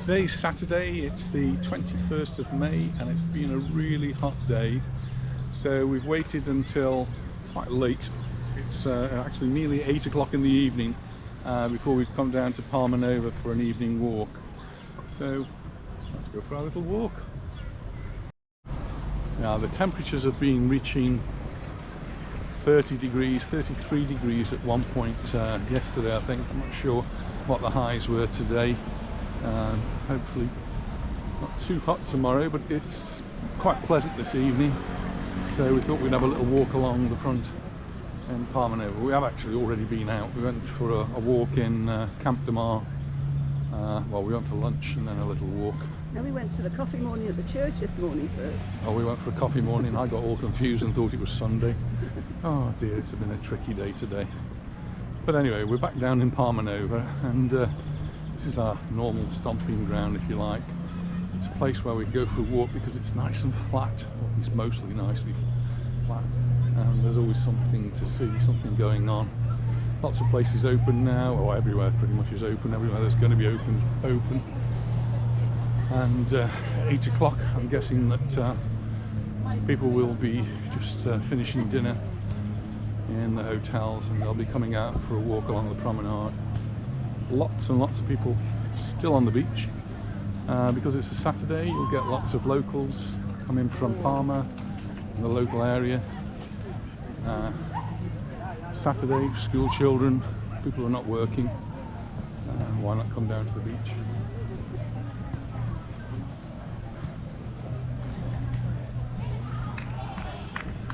Today's Saturday, it's the 21st of May, and it's been a really hot day. So we've waited until quite late. It's actually nearly 8 o'clock in the evening before we've come down to Palmanova for an evening walk. So let's go for our little walk. Now the temperatures have been reaching 30 degrees, 33 degrees at one point yesterday, I think. I'm not sure what the highs were today. Hopefully not too hot tomorrow, but it's quite pleasant this evening. So we thought we'd have a little walk along the front in Palmanova. We have actually already been out. We went for a walk in Camp de Mar. Well, we went for lunch and then a little walk. No, we went to the coffee morning at the church this morning first. Oh, we went for a coffee morning. I got all confused and thought it was Sunday. Oh dear, it's been a tricky day today. But anyway, we're back down in Palmanova, and this is our normal stomping ground, if you like. It's a place where we go for a walk because it's nice and flat, or at least mostly nicely flat, and there's always something to see, something going on. Lots of places open now, or everywhere pretty much is open. Everywhere there's going to be open. And 8 o'clock, I'm guessing that people will be just finishing dinner in the hotels, and they'll be coming out for a walk along the promenade. Lots and lots of people still on the beach because it's a Saturday. You'll get lots of locals coming from Palma in the local area. Saturday, school children, people who are not working, why not come down to the beach?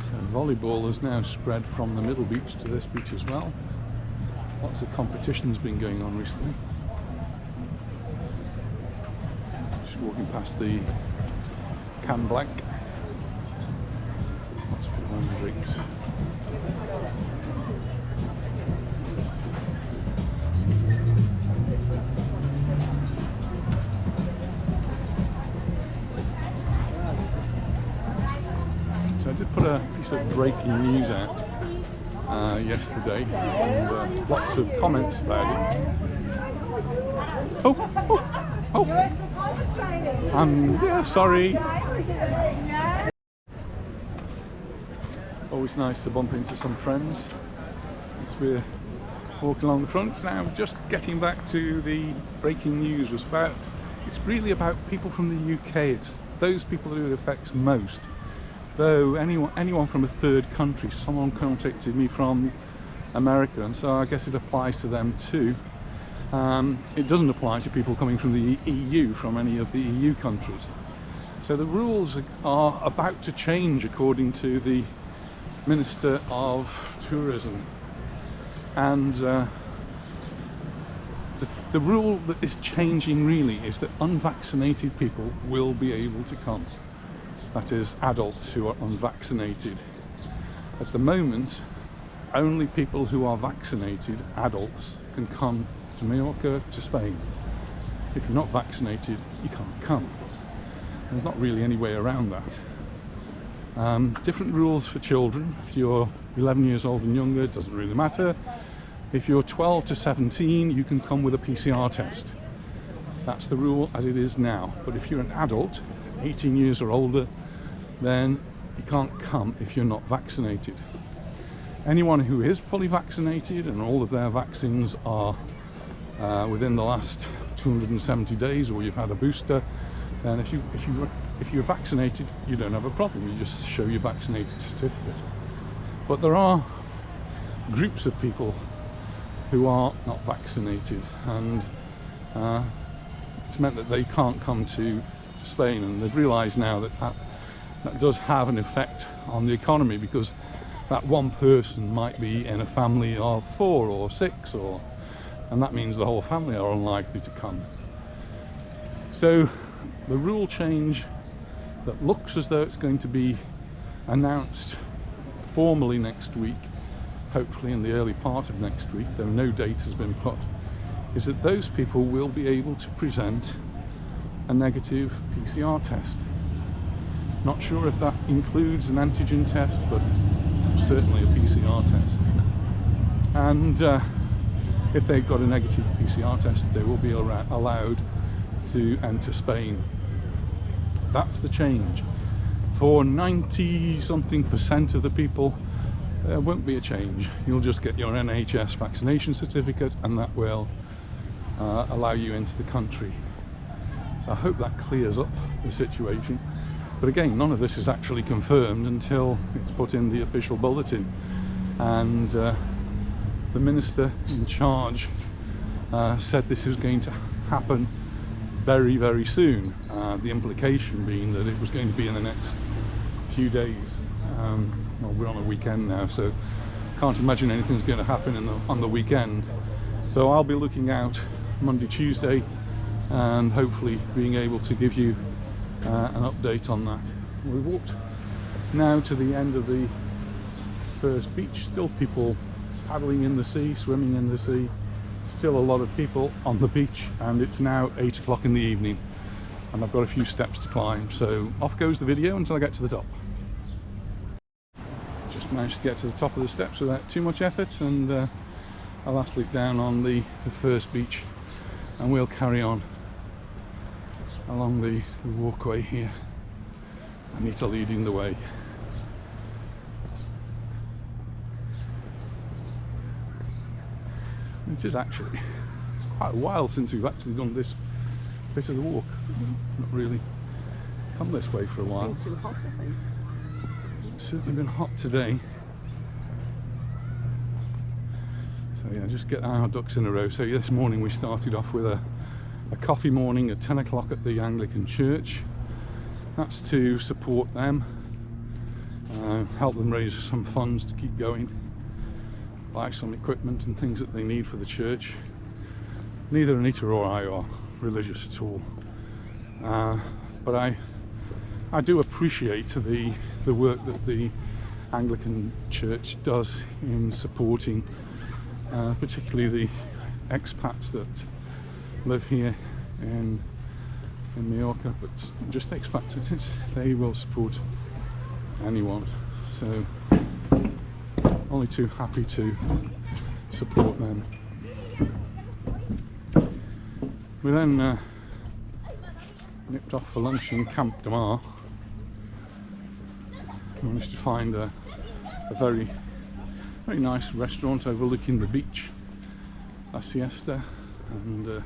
So volleyball has now spread from the middle beach to this beach as well. Lots of competitions been going on recently. Just walking past the Can Blanc. Lots of people having drinks. So I did put a piece of breaking news out yesterday, and lots of comments about it. Yeah, sorry. Always nice to bump into some friends as we're walking along the front. Now, just getting back to the breaking news was about, it's really about people from the UK. It's those people who it affects most. Though anyone from a third country, someone contacted me from America, and so I guess it applies to them too. It doesn't apply to people coming from the EU, from any of the EU countries. So the rules are about to change according to the Minister of Tourism, and the rule that is changing really is that unvaccinated people will be able to come. That is, adults who are unvaccinated. At the moment, only people who are vaccinated, adults, can come to Mallorca, to Spain. If you're not vaccinated, you can't come. There's not really any way around that. Different rules for children. If you're 11 years old and younger, it doesn't really matter. If you're 12 to 17, you can come with a PCR test. That's the rule as it is now. But if you're an adult, 18 years or older, then you can't come if you're not vaccinated. Anyone who is fully vaccinated and all of their vaccines are within the last 270 days, or you've had a booster, then if you're vaccinated, you don't have a problem. You just show your vaccinated certificate. But there are groups of people who are not vaccinated, and it's meant that they can't come to Spain, and they've realised now that that does have an effect on the economy, because that one person might be in a family of 4 or 6, and that means the whole family are unlikely to come. So the rule change that looks as though it's going to be announced formally next week, hopefully in the early part of next week, though no date has been put, is that those people will be able to present a negative PCR test. Not sure if that includes an antigen test, but certainly a PCR test. And if they've got a negative PCR test, they will be allowed to enter Spain. That's the change. For 90-something% of the people, there won't be a change. You'll just get your NHS vaccination certificate, and that will allow you into the country. So I hope that clears up the situation. But again, none of this is actually confirmed until it's put in the official bulletin. And the minister in charge said this was going to happen very, very soon. The implication being that it was going to be in the next few days. Well, we're on a weekend now, so can't imagine anything's going to happen on the weekend. So I'll be looking out Monday, Tuesday, and hopefully being able to give you an update on that. We've walked now to the end of the first beach. Still people paddling in the sea, swimming in the sea. Still a lot of people on the beach, and it's now 8 o'clock in the evening, and I've got a few steps to climb. So off goes the video until I get to the top. Just managed to get to the top of the steps without too much effort, and I'll last look down on the first beach, and we'll carry on along the walkway here. Anita leading the way. It is actually, it's quite a while since we've actually done this bit of the walk. Not really come this way for a while. It's been too hot, I think. It's certainly been hot today. So yeah, just get our ducks in a row. So this morning we started off with a coffee morning at 10 o'clock at the Anglican Church. That's to support them, help them raise some funds to keep going, buy some equipment and things that they need for the church. Neither Anita or I are religious at all, but I do appreciate the work that the Anglican Church does in supporting particularly the expats that live here in Mallorca, but just expats. They will support anyone, so only too happy to support them. We then nipped off for lunch in Camp de Mar. Managed to find a very nice restaurant overlooking the beach, La Siesta, and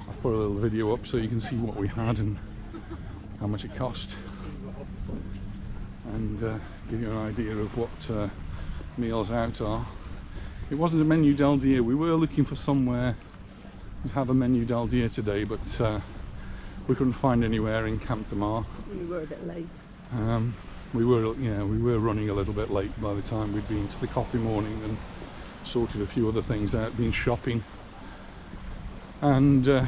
I've put a little video up so you can see what we had and how much it cost, and give you an idea of what meals out are. It wasn't a menu del dia. We were looking for somewhere to have a menu del dia today, but we couldn't find anywhere in Camp de Mar. We were a bit late. We were running a little bit late by the time we'd been to the coffee morning and sorted a few other things out, been shopping, and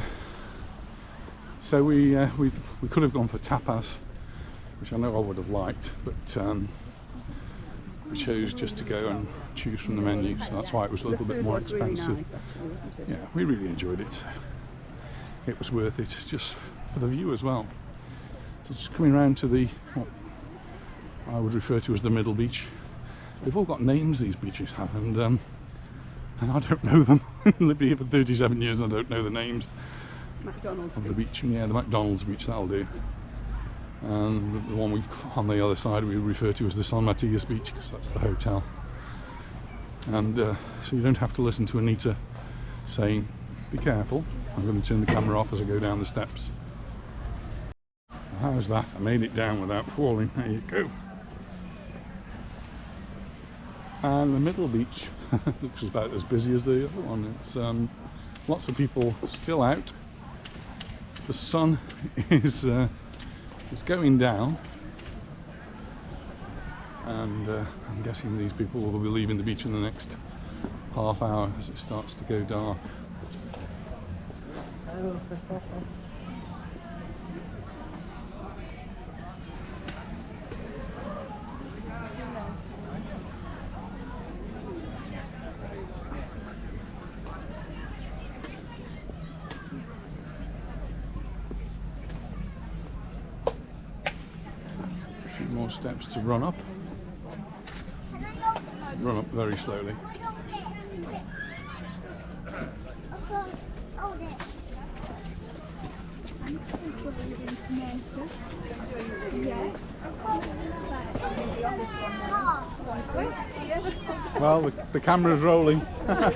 so we could have gone for tapas, which I know I would have liked, but we chose just to go and choose from the menu, so that's why it was a little bit more expensive. Really nice, actually, wasn't it? Yeah, we really enjoyed it. It was worth it, just for the view as well. So just coming around to the what I would refer to as the middle beach. They've all got names, these beaches have, and I don't know them. I've lived here for 37 years and I don't know the names of the beach. Yeah, the McDonald's beach, that'll do. And the one on the other side we refer to as the San Matias beach, because that's the hotel. And so you don't have to listen to Anita saying, be careful. I'm going to turn the camera off as I go down the steps. How's that? I made it down without falling. There you go. And the middle beach looks about as busy as the other one. It's lots of people still out. The sun is going down, and I'm guessing these people will be leaving the beach in the next half hour as it starts to go dark. More steps to run up very slowly. Yes. Well, the camera's rolling. Nice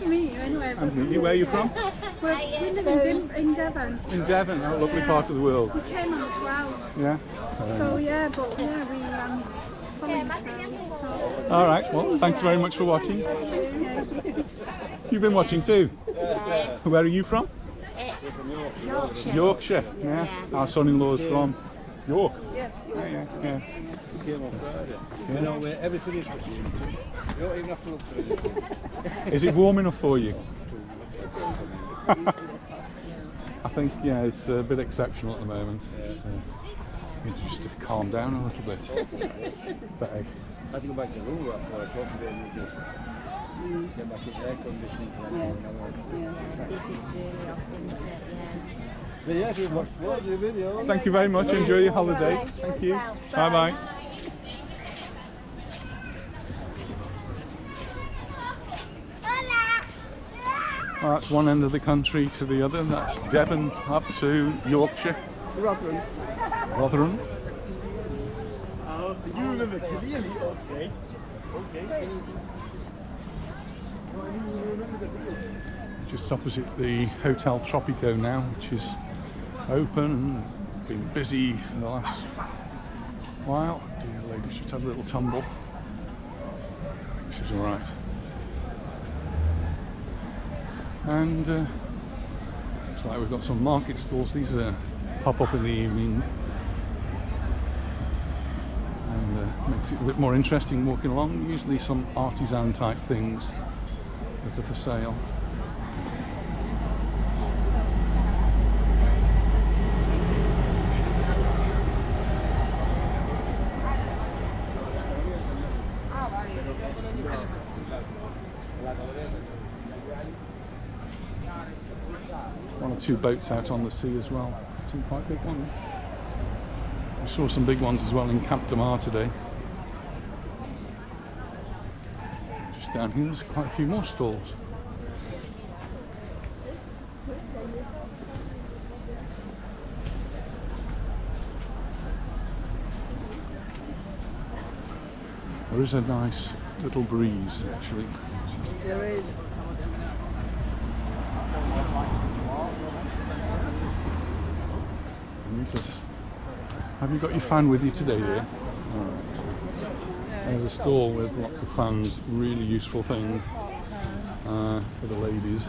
to meet you anyway. Where are you from? We live in Devon. In Devon, a lovely part of the world. We came on the 12th. Yeah. So yeah, but yeah, we following ourselves. All right. Well, thanks very much for watching. You've been watching too. Where are you from? Yorkshire. Yorkshire. Yeah. Our son-in-law's from York. Yes. Yeah. We came on Friday. You know where everything is for you. You don't even have to look for anything. Is it warm enough for you? I think, yeah, it's a bit exceptional at the moment. So you need just to calm down a little bit. But hey, I had to go back to the room at 4 o'clock today and just get back in air conditioning for an hour and a half. It is, it's really hot, isn't it? Yeah. But yes, we've watched loads of videos. thank you very much. Enjoy your holiday. Thank you. Bye bye. Well, that's one end of the country to the other. That's Devon up to Yorkshire. Rotherham. Rotherham. Oh, you remember clearly? Okay. Just opposite the Hotel Tropico now, which is open and been busy for the last while. Dear lady, she's had a little tumble. I think she's all right. And looks like we've got some market stalls. These pop up in the evening and makes it a bit more interesting walking along. Usually some artisan type things that are for sale. One or two boats out on the sea as well, some quite big ones. We saw some big ones as well in Camp de Mar today. Just down here there's quite a few more stalls. There is a nice little breeze actually. There is. And he says, have you got your fan with you today, dear? Alright. There's a stall with lots of fans, really useful things for the ladies.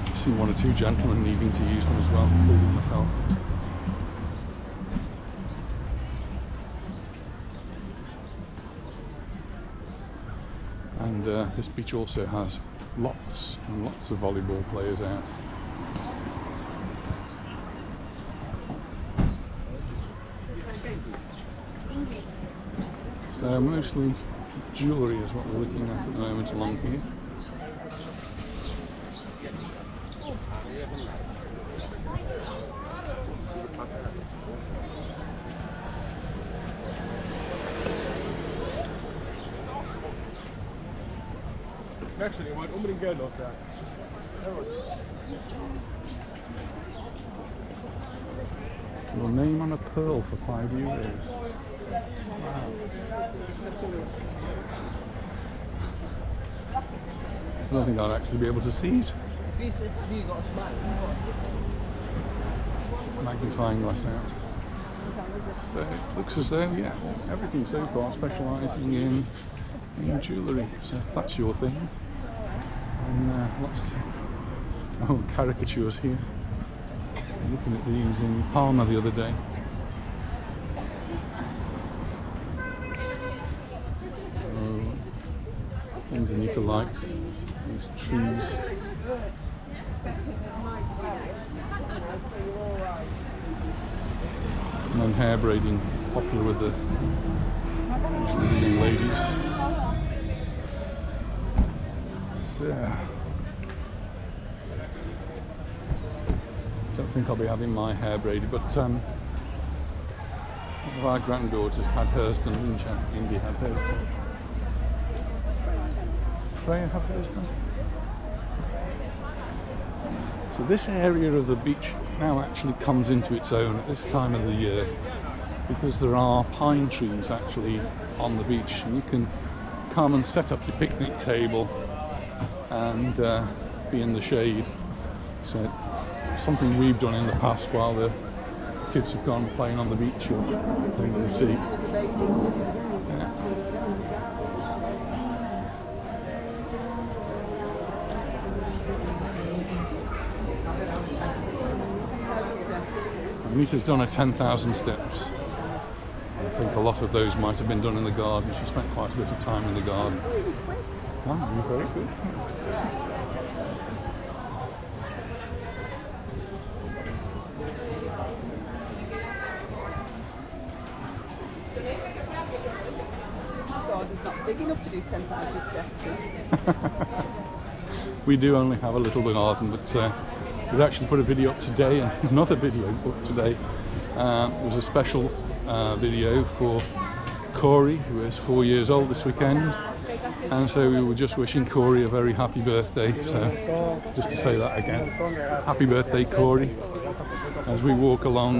I've seen one or two gentlemen needing to use them as well, including myself. And this beach also has lots and lots of volleyball players out. So mostly jewellery is what we're looking at the moment along here. Actually, je moet unbedingt Geld auf da. Your name on a pearl for €5. Wow. I don't think I'd actually be able to see it. Magnifying glass out. So it looks as though, yeah, everything so far specialising in jewellery. So if that's your thing. And lots of caricatures here. Looking at these in Palma the other day. Things I need to like. These trees. And then hair braiding, popular with the young ladies. So, don't think I'll be having my hair braided, but one of our granddaughters had hers done, didn't she? Indy had hers done. Freya have hers done. So this area of the beach now actually comes into its own at this time of the year, because there are pine trees actually on the beach, and you can come and set up your picnic table and be in the shade. So something we've done in the past while the kids have gone playing on the beach or playing in the sea. Yeah. Anita's done her 10,000 steps. I think a lot of those might have been done in the garden. She spent quite a bit of time in the garden. Ah, you're very good. Garden's not big enough to do 10,000 steps in. We do only have a little garden, but we've actually put a video up today, and another video up today. It was a special video for Corey, who is 4 years old this weekend, and so we were just wishing Corey a very happy birthday. So just to say that again, happy birthday, Corey, as we walk along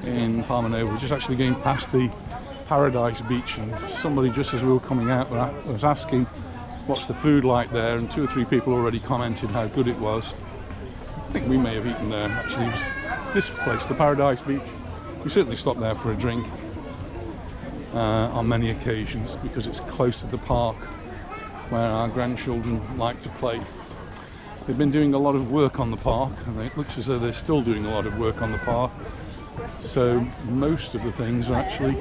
in Palmanova. We're just actually going past the Paradise Beach, and somebody just as we were coming out was asking what's the food like there, and 2 or 3 people already commented how good it was. I think we may have eaten there actually. This place, the Paradise Beach, we certainly stopped there for a drink on many occasions, because it's close to the park where our grandchildren like to play. They've been doing a lot of work on the park, and it looks as though they're still doing a lot of work on the park. So most of the things are actually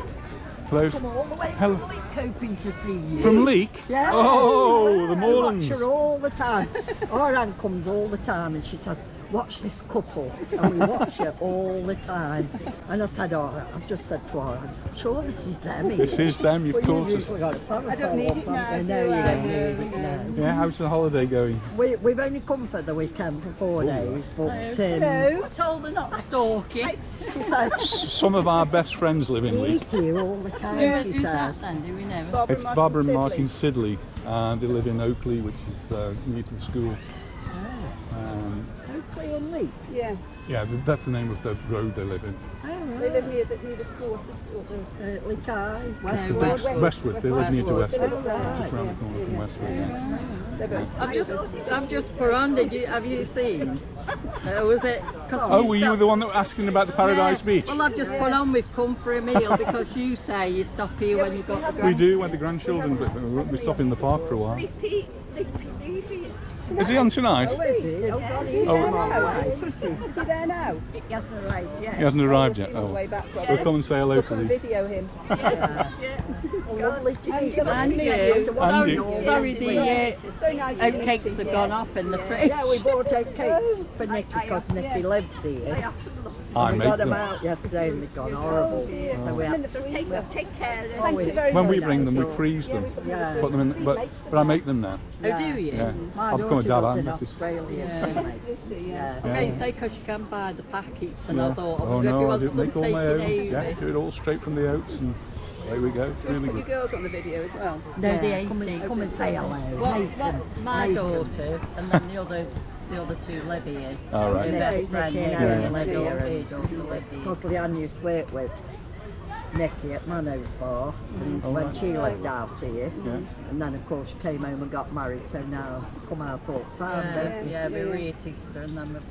closed. Come all the way Hello. from Leek hoping to see you. From Leek? Yeah. Oh, the I Moorlands. watch her all the time. Our aunt comes all the time and she says, watch this couple, and we watch it all the time. And I said, oh, I've just said to her, I'm sure this is them. This is them, you've caught us. usually got a parasol I don't need up, it haven't now, you? do No, you I? don't No, need it now. Yeah, how's the holiday going? We've only come for the weekend for 4 days, but Hello. I told her not to stalk you. she says, Some of our best friends live in we Leek. eat here all the time, Yeah. she Who's that says. then? Do we know? It's Barbara and Martin Sidley, and they live in Oakley, which is near to the school. Oakley and Leek. Yes. Yeah, that's the name of the road they live in. Oh, They right. live near the school. What's the school? Leek High, Westwood. Westwood. Westwood. They live near to Westwood. Westwood, just around the corner from Westwood. Yeah. I've just put on. Have you seen? Was it? Oh, were you the one that was asking about the Paradise Beach? Well, I've just put on. We've come for a meal because you say you stop here when you got the We do with the grandchildren, but we stop in the park for a while. Is he on tonight? Oh, is he? Oh, God, he's Oh. there now. Is he there now? He hasn't arrived yet. He hasn't arrived We'll yet. see him on the Oh, way back, we'll probably. come and say hello We'll to come and these. video him. Oh, lovely to meet you. And you. And Sorry, you. sorry, the So nice to oat meet cakes have gone off in the fridge. Yeah, we bought oat cakes for Nicky because Nicky lives here. I We make got them them. out yesterday and they've gone horrible. dear. So we I'm in have the to freezer. take care of them. Thank you very When much. we bring them, we freeze them. Yeah. Put them in, but I make them now. Oh, do you? Yeah. My I've become a daughter dad. was I in noticed. Australia. Yeah. Is she? Yeah. Okay, you say because you can buy the packets, and I thought, Oh if you no, I want didn't some make all taking my own. over. Yeah, do it all straight from the oats, and away we go. Do you want Really to put your good. girls on the video as well? No, they Yeah, ain't. come and say hello. Well, Make them. my Make them. daughter, and then the other two live here. All right. Your Yeah, best friend, Nicky Nicky, and and Ellen your live daughter, here. live here. Because Leanne used to work with Nicky at Manos Bar when she lived out here. Yeah. And then of course she came home and got married, so now we come out all the time. don't we? Yeah, we were here at Easter, and then we're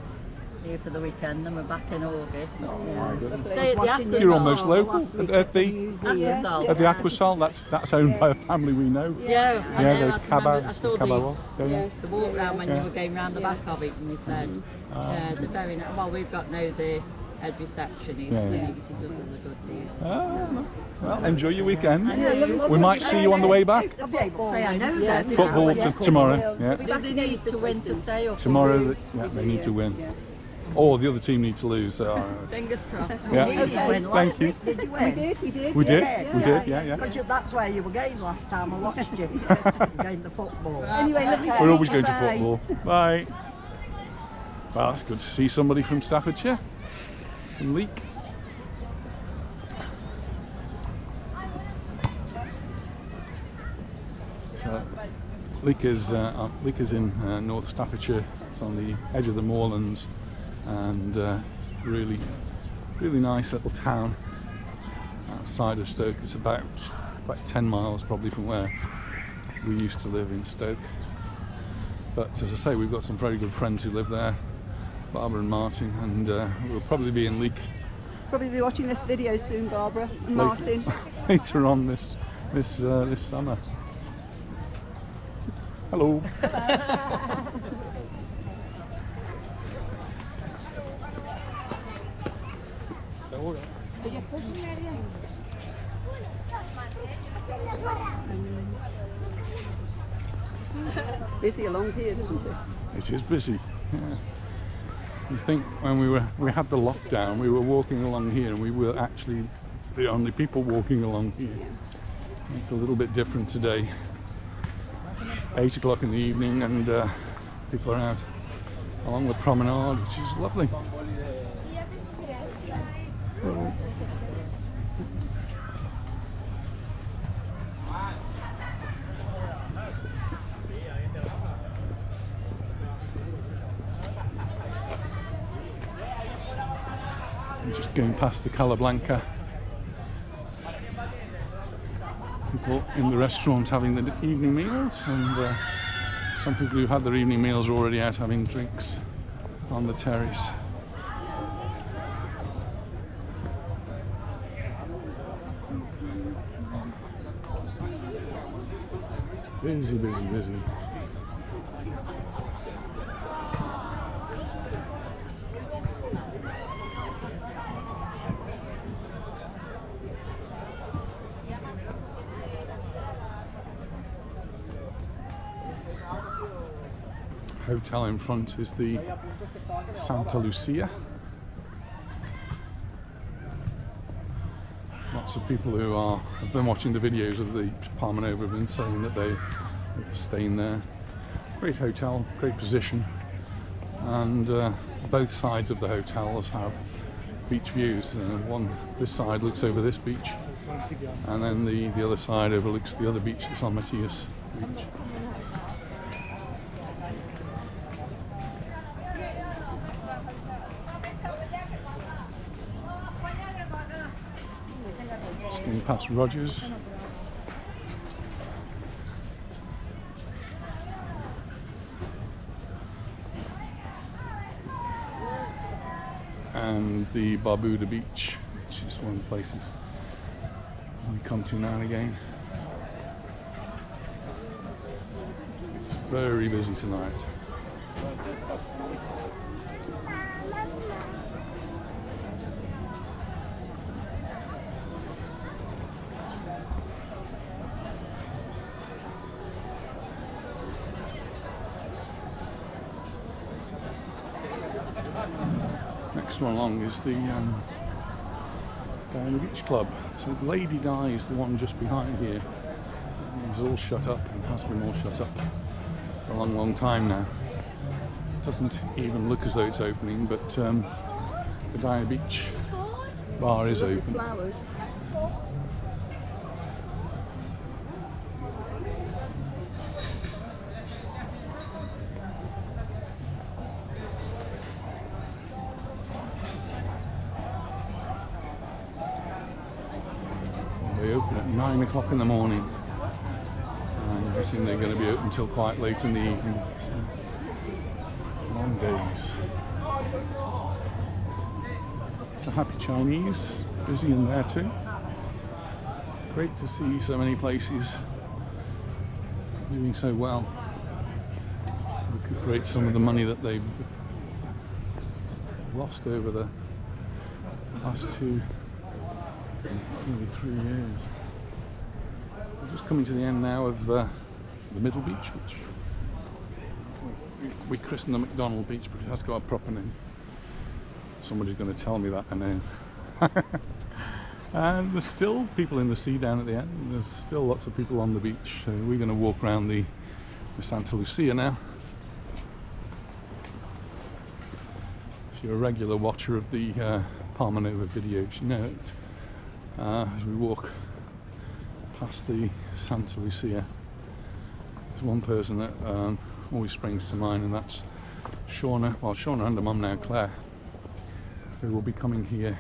here for the weekend, and we're back in August. Oh my goodness. Stay at the Watching the You're Aquasol. almost local last week at the Aquasol. at the Aquasol. That's owned by a family we know. Yeah, I Yeah, know, the I remember, I saw Cabal. the walk round when Yeah. you were going round the back of it, and you said, they're very nice. Well, we've got now the head receptionist, Yeah, and yeah. he does us a good deal. Ah, well, enjoy your weekend. know. We might see you on the way back. I'll be able to say I know Yeah, them. Football Yeah. tomorrow. Yeah. Do they need to win to stay up? Tomorrow, they need to win. Yeah. Or the other team need to lose. So, Fingers crossed. yeah. Okay. Thank you. Did you We win? did, we did. We did. yeah. We did. Yeah, yeah. Because that's where you were going last time. I watched you going the football. Anyway, lovely to We're meet always you. going to Bye. football. Bye. Well, it's good to see somebody from Staffordshire. From Leek. So, Leek is in North Staffordshire. It's on the edge of the moorlands, and really nice little town outside of Stoke. It's about 10 miles probably from where we used to live in Stoke. But as I say, we've got some very good friends who live there, Barbara and Martin, and we'll probably be in Leek. Probably be watching this video soon, Barbara and Martin. Later on this summer. Hello. Busy along here, isn't it? It is busy. Yeah. You think when we had the lockdown, we were walking along here, and we were actually the only people walking along here. It's a little bit different today. 8 o'clock in the evening, and people are out along the promenade, which is lovely. I'm just going past the Calablanca. People in the restaurant having the evening meals, and some people who had their evening meals are already out having drinks on the terrace. Busy, busy, busy. Hotel in front is the Santa Lucia. Lots of people who have been watching the videos of the Palmanova have been saying that they are staying there. Great hotel, great position, and both sides of the hotels have beach views. This side looks over this beach, and then the other side overlooks the other beach, the San Matias beach. Going past Rogers. And the Barbuda Beach, which is one of the places we come to now and again. It's very busy tonight. Next one along is the Diana Beach Club. So Lady Di is the one just behind here. It's all shut up, and has been all shut up for a long, long time now. It doesn't even look as though it's opening, but the Diana Beach bar is open. Flowers. They open at 9 o'clock in the morning, and I'm guessing they're going to be open until quite late in the evening. So, long days. It's the Happy Chinese, busy in there too. Great to see so many places doing so well. Recuperate some of the money that they've lost over the last nearly 3 years. We're just coming to the end now of the Middle Beach, which we christen the McDonald Beach, but it has got a proper name. Somebody's going to tell me that I know. And there's still people in the sea down at the end. There's still lots of people on the beach. So we're going to walk around the Santa Lucia now. If you're a regular watcher of the Palmanova videos, you know it. As we walk past the Santa Lucia, there's one person that always springs to mind, and that's Shauna. Well, Shauna and her mum now, Claire. they will be coming here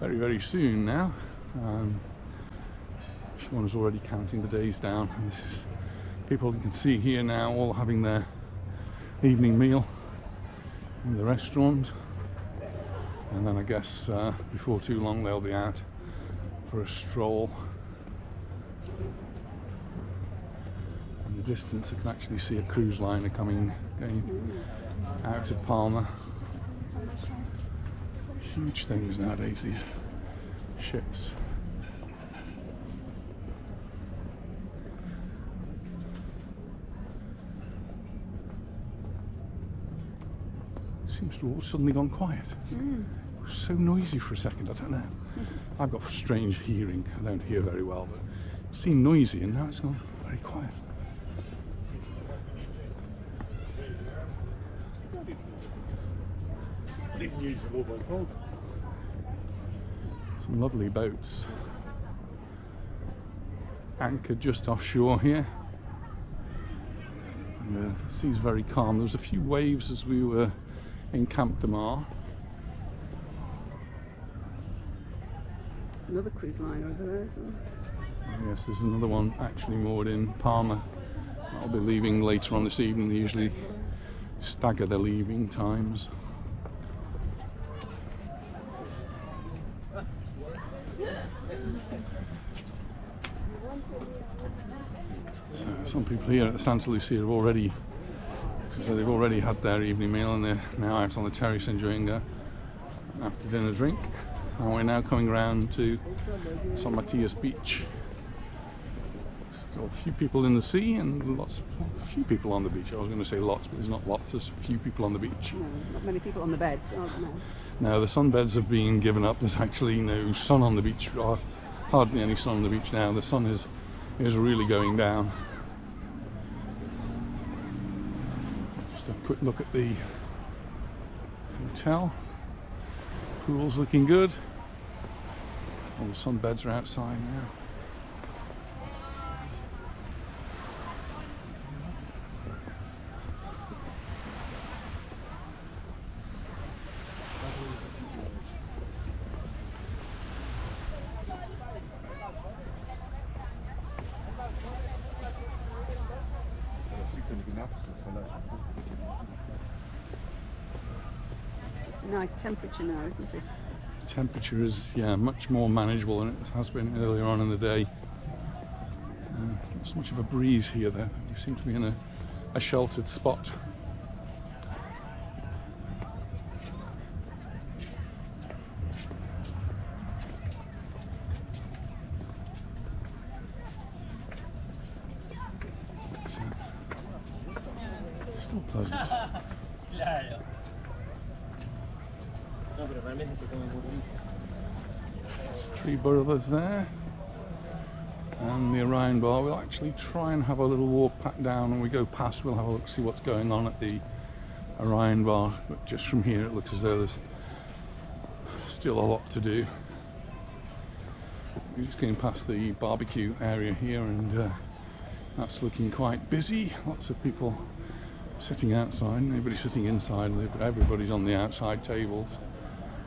very, very soon now. Siobhan is already counting the days down, and this is people you can see here now all having their evening meal in the restaurant, and then I guess before too long they'll be out for a stroll. In the distance I can actually see a cruise liner going out to Palma. Huge things nowadays, these ships. Seems to have all suddenly gone quiet. It was so noisy for a second, I don't know. I've got strange hearing, I don't hear very well, but it seemed noisy and now it's gone very quiet. Some lovely boats anchored just offshore here. And the sea's very calm. There was a few waves as we were in Camp de Mar. There's another cruise line over there, isn't there? Yes, there's another one actually moored in Palma. I'll be leaving later on this evening. They usually stagger their leaving times. So some people here at the Santa Lucia have already, so they've already had their evening meal and they're now out on the terrace enjoying a after dinner drink. And we're now coming around to San Matias Beach. Still a few people in the sea and a few people on the beach. I was going to say lots, but there's not lots, there's a few people on the beach. No, not many people on the beds, are there? Now the sunbeds have been given up. There's actually no sun on the beach, or hardly any sun on the beach now. The sun is really going down. Just a quick look at the hotel. Pool's looking good. All the sunbeds are outside now. It's a nice temperature now, isn't it? The temperature is, yeah, much more manageable than it has been earlier on in the day. Not so much of a breeze here though. We seem to be in a sheltered spot. Still pleasant. There's 3 burlas there, and the Orion bar. We'll actually try and have a little walk back down. When we go past, we'll have a look, see what's going on at the Orion bar. But just from here, it looks as though there's still a lot to do. We're just getting past the barbecue area here, and that's looking quite busy. Lots of people sitting outside, nobody sitting inside. Everybody's on the outside tables.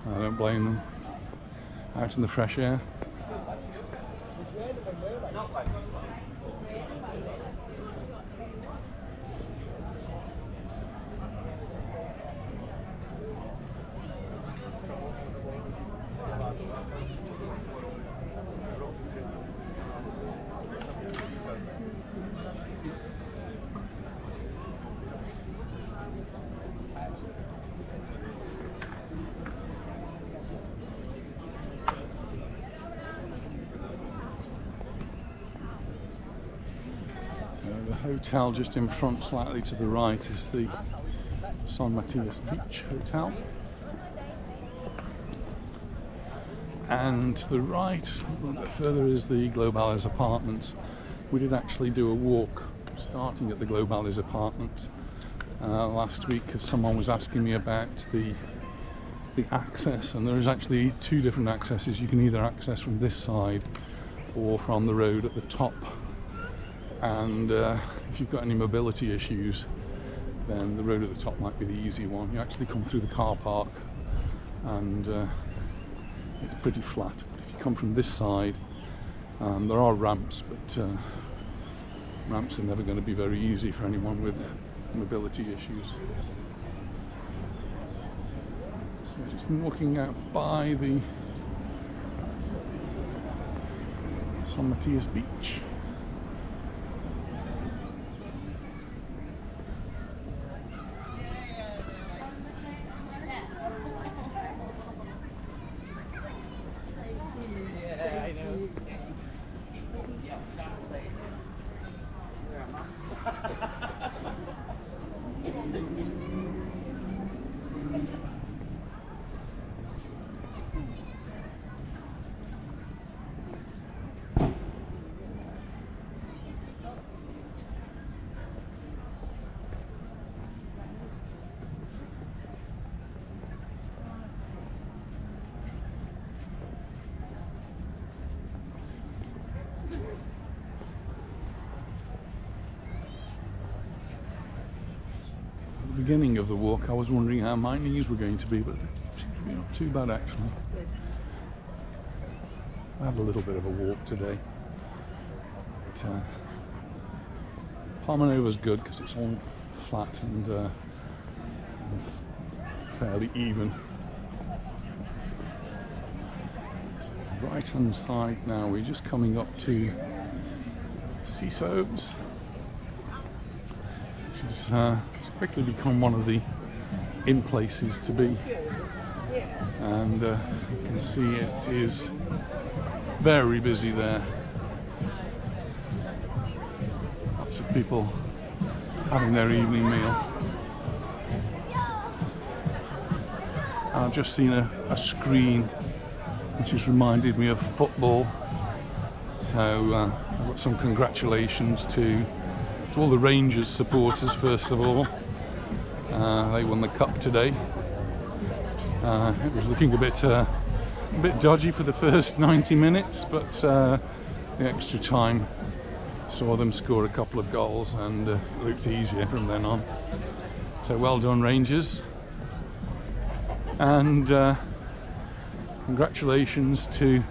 I don't blame them. Out in the fresh air. The hotel just in front, slightly to the right, is the San Matias Beach Hotel. And to the right, a little bit further, is the Baleares apartments. We did actually do a walk starting at the Baleares apartments last week, because someone was asking me about the access, and there is actually 2 different accesses. You can either access from this side or from the road at the top. And if you've got any mobility issues, then the road at the top might be the easy one. You actually come through the car park and it's pretty flat. But if you come from this side, there are ramps, but ramps are never going to be very easy for anyone with mobility issues. So just walking out by the San Matias beach. At the beginning of the walk I was wondering how my knees were going to be, but they seem to be not too bad actually. I had a little bit of a walk today. But, Palmanova's good because it's all flat and fairly even. Right hand side now, we're just coming up to Seasobes. It's quickly become one of the in places to be, and you can see it is very busy there. Lots of people having their evening meal. I've just seen a screen which has reminded me of football, so I've got some congratulations to all the Rangers supporters first of all. They won the cup today. It was looking a bit dodgy for the first 90 minutes, but the extra time saw them score a couple of goals and it looked easier from then on. So well done Rangers, and congratulations to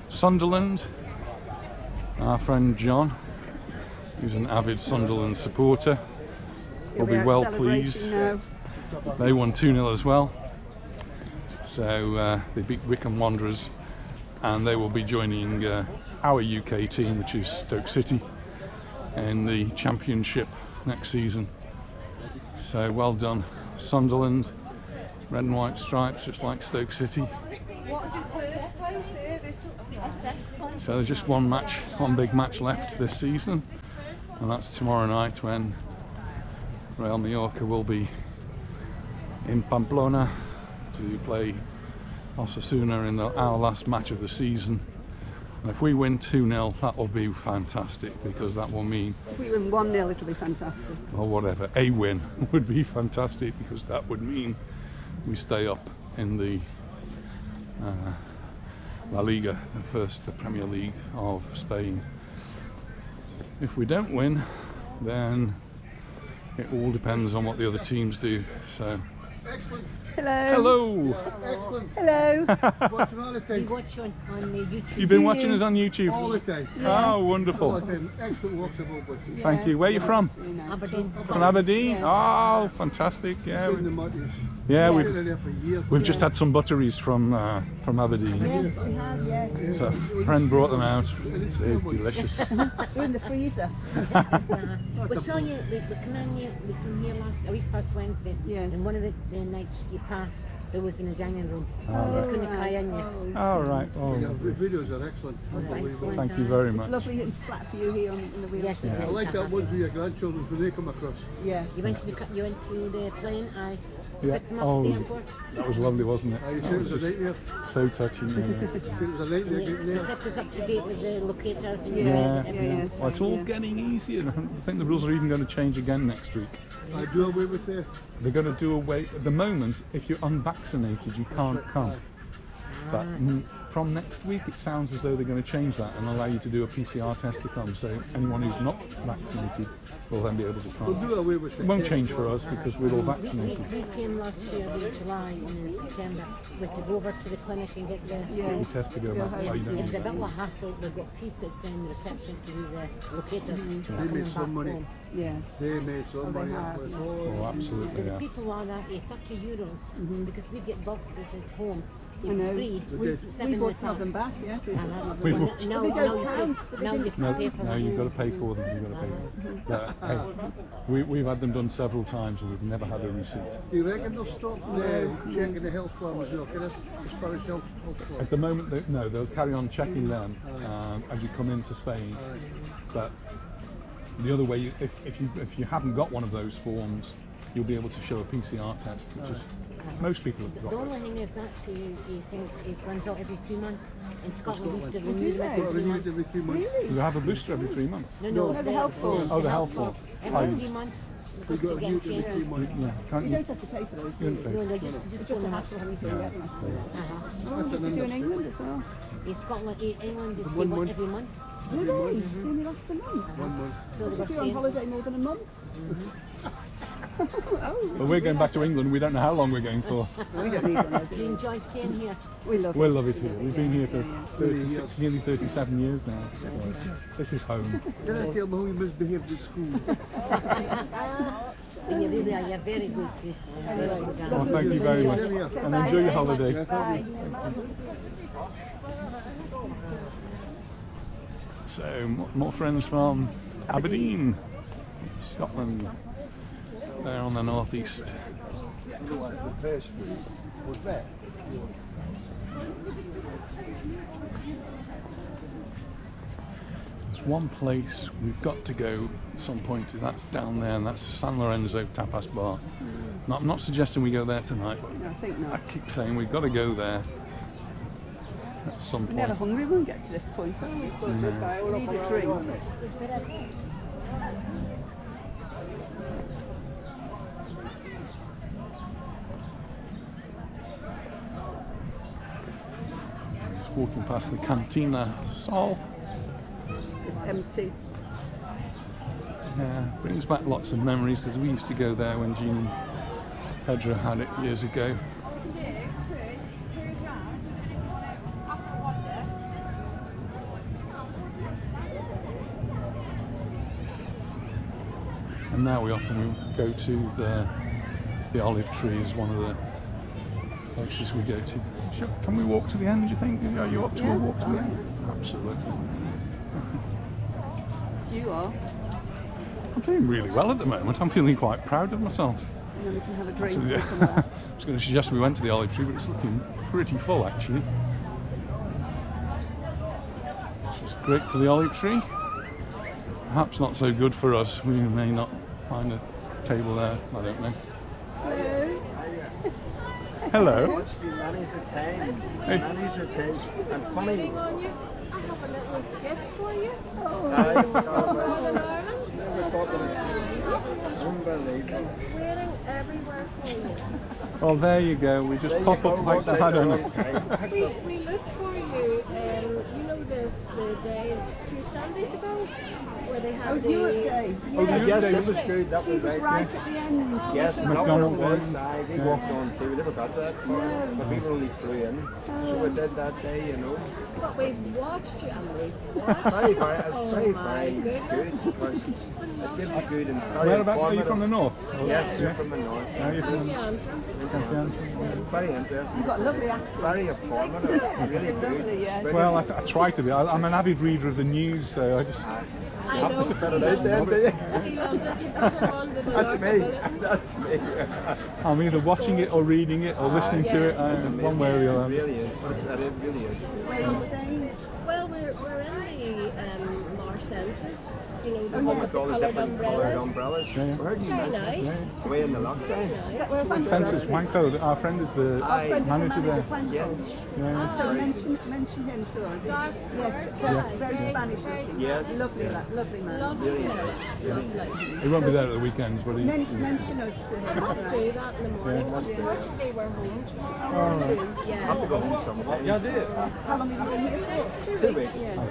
Sunderland. Our friend John, who's an avid Sunderland supporter, will be well pleased. They won 2-0 as well. So they beat Wycombe Wanderers, and they will be joining our UK team, which is Stoke City, in the Championship next season. So well done Sunderland, red and white stripes just like Stoke City. So there's just one big match left this season, and that's tomorrow night when Real Mallorca will be in Pamplona to play Osasuna in our last match of the season. And if we win 2-0, that will be fantastic, because that will mean, If we win 1-0, it'll be fantastic. or whatever, a win would be fantastic, because that would mean we stay up in the La Liga, the Premier League of Spain. If we don't win, then it all depends on what the other teams do. So, Excellent. Hello. hello. Excellent. Hello. Watching all the We time. watch on YouTube. You've been watching us on YouTube. All the time. Oh, All wonderful. the time. Excellent walks of all watching. Thank you. Where are you from? Aberdeen. From Aberdeen. Oh, fantastic. Yeah, In the muddies. yeah. Been in there for years. We've just had some butteries from Aberdeen. Yes, we have, yes. So a friend brought them out. They're delicious. They're in the freezer. We saw you, we come here a week past Wednesday, Yes. and one of the nights you passed, there was in the dining room. Oh, We couldn't cry on you. All right. Yeah, Oh, the videos are excellent. Unbelievable. thank you very It's much. lovely and flat for you here in the wheelchair. Yes, it I is. like that one for your grandchildren when they come across. Yes. You went to the plane, I Yeah. picked them up at Oh, the airport. that was lovely, wasn't it? You said it was a nightmare. So touching. Yeah. You said it was a nightmare getting They there. kept us up to date with the locators and Yeah. everything. yes. Well, it's all Yeah. getting easier. I think the rules are even going to change again next week. I do away with there. They're going to do away. At the moment, if you're unvaccinated, you can't come. But from next week, it sounds as though they're going to change that and allow you to do a PCR test to come. So anyone who's not vaccinated will then be able to We'll come. do away with It won't change for us because we're all vaccinated. We came last year in July and in September. We had to go over to the clinic and get the Get your test to go back. Oh, you don't It was need a bit of a hassle. We've got people in the reception to do the locators. They made some money. Yes. They made some money. have. Oh, absolutely, The yeah. people are at €30 because we get boxes at home. It I was know. free. We We bought some of them back, yes. We bought some of We them bought- back. No, They no, don't you count. pay, no, you pay for No, them. you've got to pay for them. You've got to pay for them. Yeah, hey, we've had them done several times and we've never had a receipt. Do you reckon they'll stop checking the health forms now? Can I, as far as health forms? At the moment, no, they'll carry on checking them as you come into Spain. But the other way, if you haven't got one of those forms, you'll be able to show a PCR test, which is most people have got. The only thing is that you think it runs out every 3 months. In Scotland, we have to renew they? them every 3 Renewed months. every 3 months. Really? You have a booster every 3 months. No, the health form. Oh, the health form. Every 3 months. We We've got got to renewed get every 3 changed. months. Yeah, can't You you? don't have to pay for those, do You you? don't pay. No, no, just It's go just a and hassle having to get them, I suppose. Uh-huh. Oh, you do in England as well. In Scotland, England, it's One month. every month. Do they? They only last a month. 1 month. So they were If you're on saying, holiday more than a month. Oh, Well, we're going back to England. We don't know how long we're going for. we don't need one. do you enjoy staying here? We love We'll it. love it here. We've been here for Yeah. 36, nearly 37 years now. So this is home. Can I tell me how you misbehaved at school? And you really are, you're very good, Chris. Very good. Well, thank you very much. And enjoy your holiday. Bye. So, more friends from Aberdeen, Scotland. There on the northeast. There's one place we've got to go at some point, that's down there, and that's the San Lorenzo Tapas Bar. Now, I'm not suggesting we go there tonight, but No, I think I not. keep saying we've got to go there at some We're never point. hungry when we get to this point, are we? We need a drink. Just walking past the Cantina Sol. It's empty. Yeah, brings back lots of memories because we used to go there when Jean and Pedro had it years ago. And now we often go to the olive tree is one of the places we go to. Can we walk to the end, do you think? Are you up to a Yes, walk to the end? Absolutely. You are. I'm doing really well at the moment. I'm feeling quite proud of myself. And then we can have a drink. Actually, and come back. I was going to suggest we went to the olive tree, but it's looking pretty full actually. Which is great for the olive tree. Perhaps not so good for us. We may not find a table there. I don't know. Hello. What's the many's a time? Hey. Many's a time. And funny. On you. I have a little gift for you. I Northern Ireland. never thought it was unbelievable. Waiting everywhere for you. Well, there you go. We just There you pop go, up like what that. I don't they know. We looked for you, you know the day 2 Sundays ago where they had the... Europe Day. Oh, the Yes, Day. it was good. That He was was right. right at the end. Yes, McDonald's that End. was aye, we Yeah. walked on through. We never got that far. But we only flew in. So we did that day, you know. But we've watched you and we've watched Very, you. very, Oh very, my very goodness. good. Because it gives you good and very Whereabouts are you from the informative. north? Yes, you're from the north. Are you Thank from you, Andrew. Very interesting. You've got a lovely accent. Very informative. Yes, Really you're lovely, good. yes. Well, I try to be. I'm an avid reader of the news, so I just. I know. Spit it out then, do you? He loves it. You put him on the That's Mallorca me. bulletin. That's me. I'm either watching it or reading it or listening to it, one way or the other. Really is. That is really is. Where are you staying? Well, we're in the Marsenses, you know, the Oh, one yeah. with the All the coloured different coloured umbrellas. umbrellas. Yeah. Where do you Very mention? nice. Away in the lockdown. Is that where Banco Census is? Wanko, our friend is the Aye. Friend is the manager there. Banco. Yes. Yeah. So mention him to us. Yes, Yeah. very Spanish looking. Yes. Lovely, Yes. Lovely man. Lovely fellow. Lovely. He won't be there at the weekends, but he. Mention us to I him. must do that in the morning. Unfortunately, we're home tomorrow. Yeah. Have to go home sometime. Yeah, I did. How long have you been here for? 2 weeks. Yeah.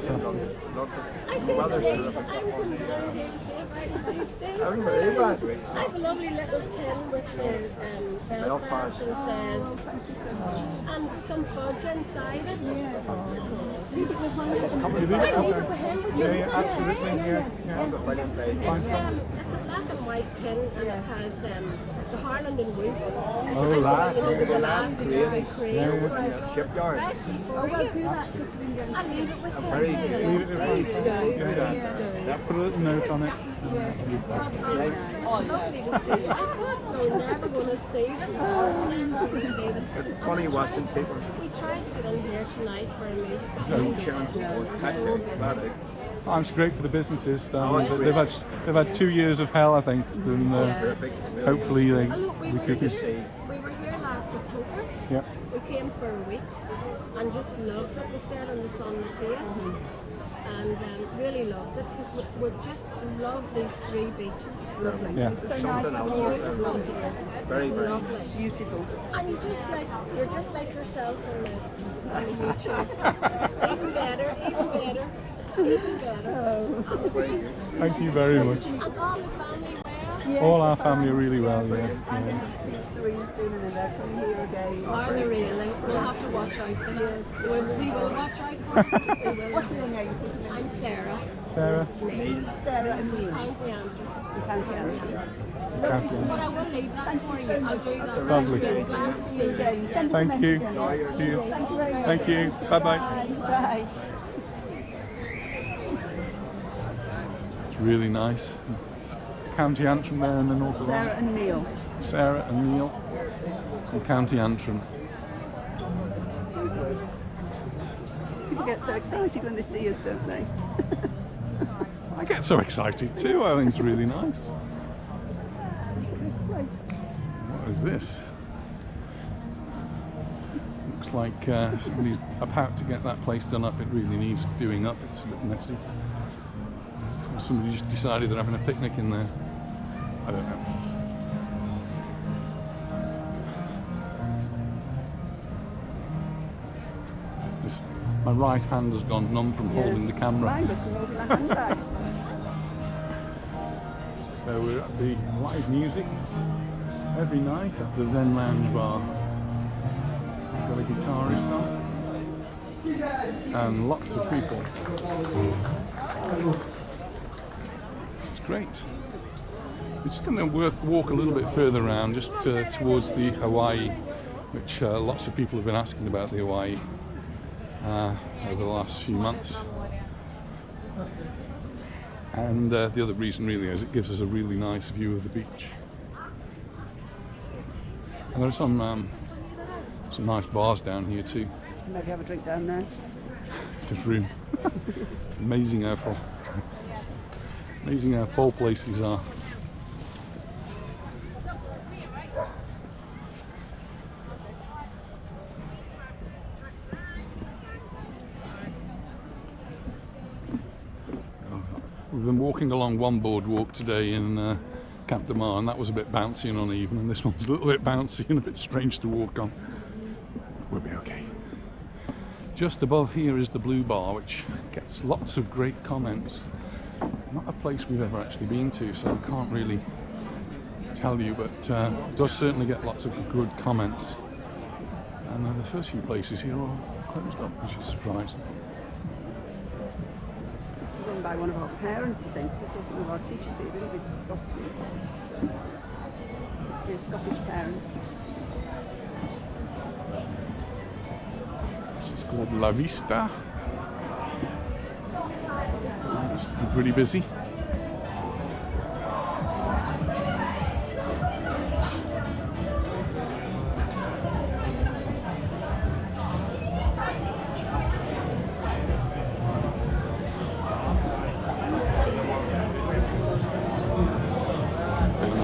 I said to Dave, I'm going down here to see if I can stay. I remember you last week. I have a lovely little tin with the Belfast and says, and some fudge inside it. Leave it with my I leave it with him. Would you Yeah, take it? absolutely. Yeah, yeah. It's a black and white tin and it has the Harland and Wolff. Oh, that. You know, the lag, the two big cranes. Yeah. Right. Shipyard. Right. Oh, well, do that just so we can I leave it with him. Very then. good. Leave it with Please him. do. Yeah. Put a little note on it. It's lovely to see. I thought we were never going to see them. Never going to see them. It's funny watching people. We tried to get in here tonight for a meeting. No chance to catch it. Bad it. Oh, it's great for the businesses. it's They've had 2 years of hell, I think, and Perfect. hopefully they And look, we were recoup You it. see. We were here last October. Yeah. We came for a week and just loved it. We stayed on the San Mateus and really loved it because we just love these 3 beaches. Lovely. Yeah. It's so nice to Something walk else. along. Very, very. Lovely. Beautiful. And you're just like yourself on the YouTube. Even better, even better, even better. Very good. Thank you very much. And all the family well. All our family are really well. Yeah. I'm going to see Serene soon and then they're coming here again. Are they really? We'll have to watch out for you. We will watch out for you. We will. What's your name? I'm Sarah. Sarah. Neil. Sarah and Neil. County Antrim. County Antrim. Catherine. But I will leave that for you. I'll do that. Lovely. I'm glad to see you. Send us a Thank you. message. See you. Thank you very much. Thank you. Bye bye. Bye. It's really nice. County Antrim there in the north of Sarah and Neil. Sarah and Neil from County Antrim. People get so excited when they see us, don't they? I get so excited too. I think it's really nice. This place. What is this? Looks like somebody's about to get that place done up. It really needs doing up. It's a bit messy. Somebody just decided they're having a picnic in there. I don't know. My right hand has gone numb from holding the camera. Mine was from holding my handbag. So we're at the live music every night at the Zen Lounge Bar. Got a guitarist on and lots of people. It's great. We're just going to walk a little bit further around, just towards the Hawaii, which lots of people have been asking about the Hawaii over the last few months. And the other reason really is it gives us a really nice view of the beach. And there are some nice bars down here too. Maybe have a drink down there. There's room. Amazing how full places are. We've been walking along one boardwalk today in Cap de Mar, and that was a bit bouncy and uneven, and this one's a little bit bouncy and a bit strange to walk on. We'll be okay. Just above here is the Blue Bar, which gets lots of great comments. Not a place we've ever actually been to, so I can't really tell you, but does certainly get lots of good comments. And the first few places here are closed up, which is surprising. Run by one of our parents, I think. So we saw some of our teachers here, really big Scots. You're a Scottish parent. This is called La Vista. It's pretty busy.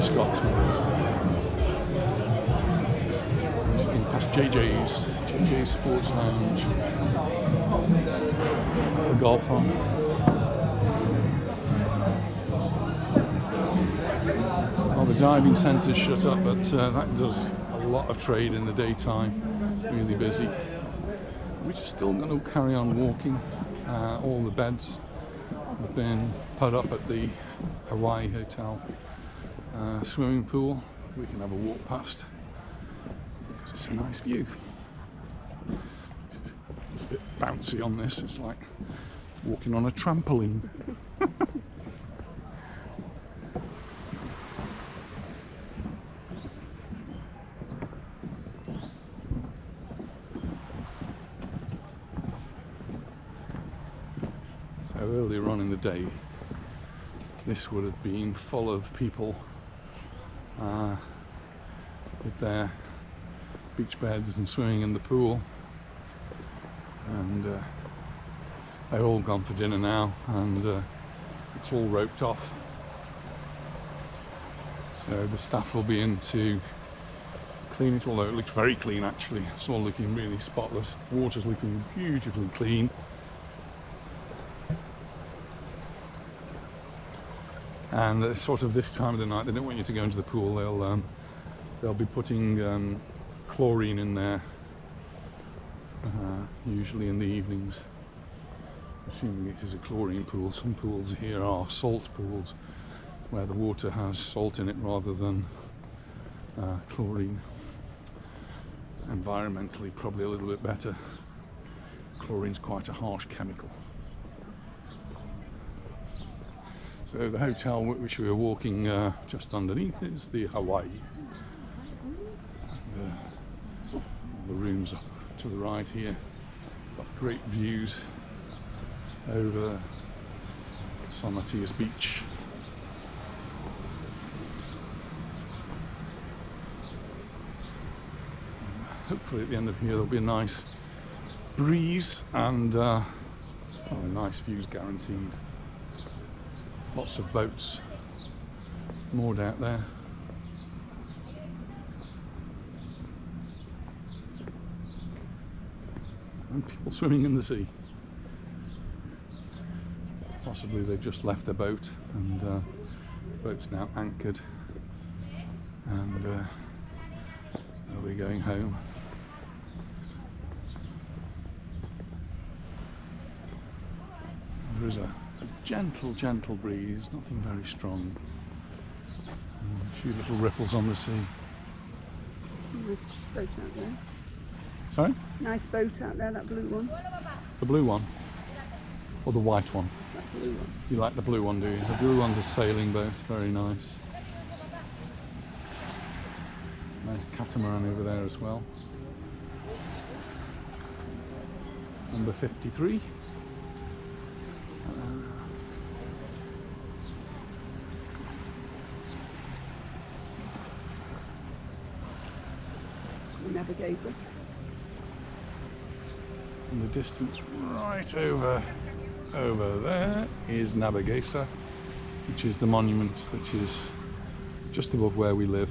Scotsman. Looking past JJ's Sports Lounge. The golf on. Well, the diving centre's shut up, but that does a lot of trade in the daytime. Really busy. We're just still going to carry on walking. All the beds have been put up at the Hawaii Hotel swimming pool. We can have a walk past. It's a nice view. It's a bit bouncy on this. It's like walking on a trampoline. So earlier on in the day, this would have been full of people with their beach beds and swimming in the pool, and they've all gone for dinner now, and it's all roped off. So the staff will be in to clean it, although it looks very clean actually. It's all looking really spotless. The water's looking beautifully clean. And sort of this time of the night, they don't want you to go into the pool. They'll be putting chlorine in there, usually in the evenings. Assuming it is a chlorine pool. Some pools here are salt pools, where the water has salt in it rather than chlorine. Environmentally, probably a little bit better. Chlorine's quite a harsh chemical. So the hotel which we were walking just underneath is the Hawaii. The rooms up to the right here. Got great views over San Matias Beach. Hopefully at the end of here there'll be a nice breeze and nice views guaranteed. Lots of boats moored out there. And people swimming in the sea. Possibly they've just left their boat and the boat's now anchored and they'll be going home. There is a gentle breeze, nothing very strong. And a few little ripples on the sea. Nice boat out there. Sorry? Nice boat out there, that blue one. The blue one? Or the white one? That blue one. You like the blue one, do you? The blue one's a sailing boat, very nice. Nice catamaran over there as well. Number 53. Navigator. In the distance right over there is Navigator, which is the monument which is just above where we live.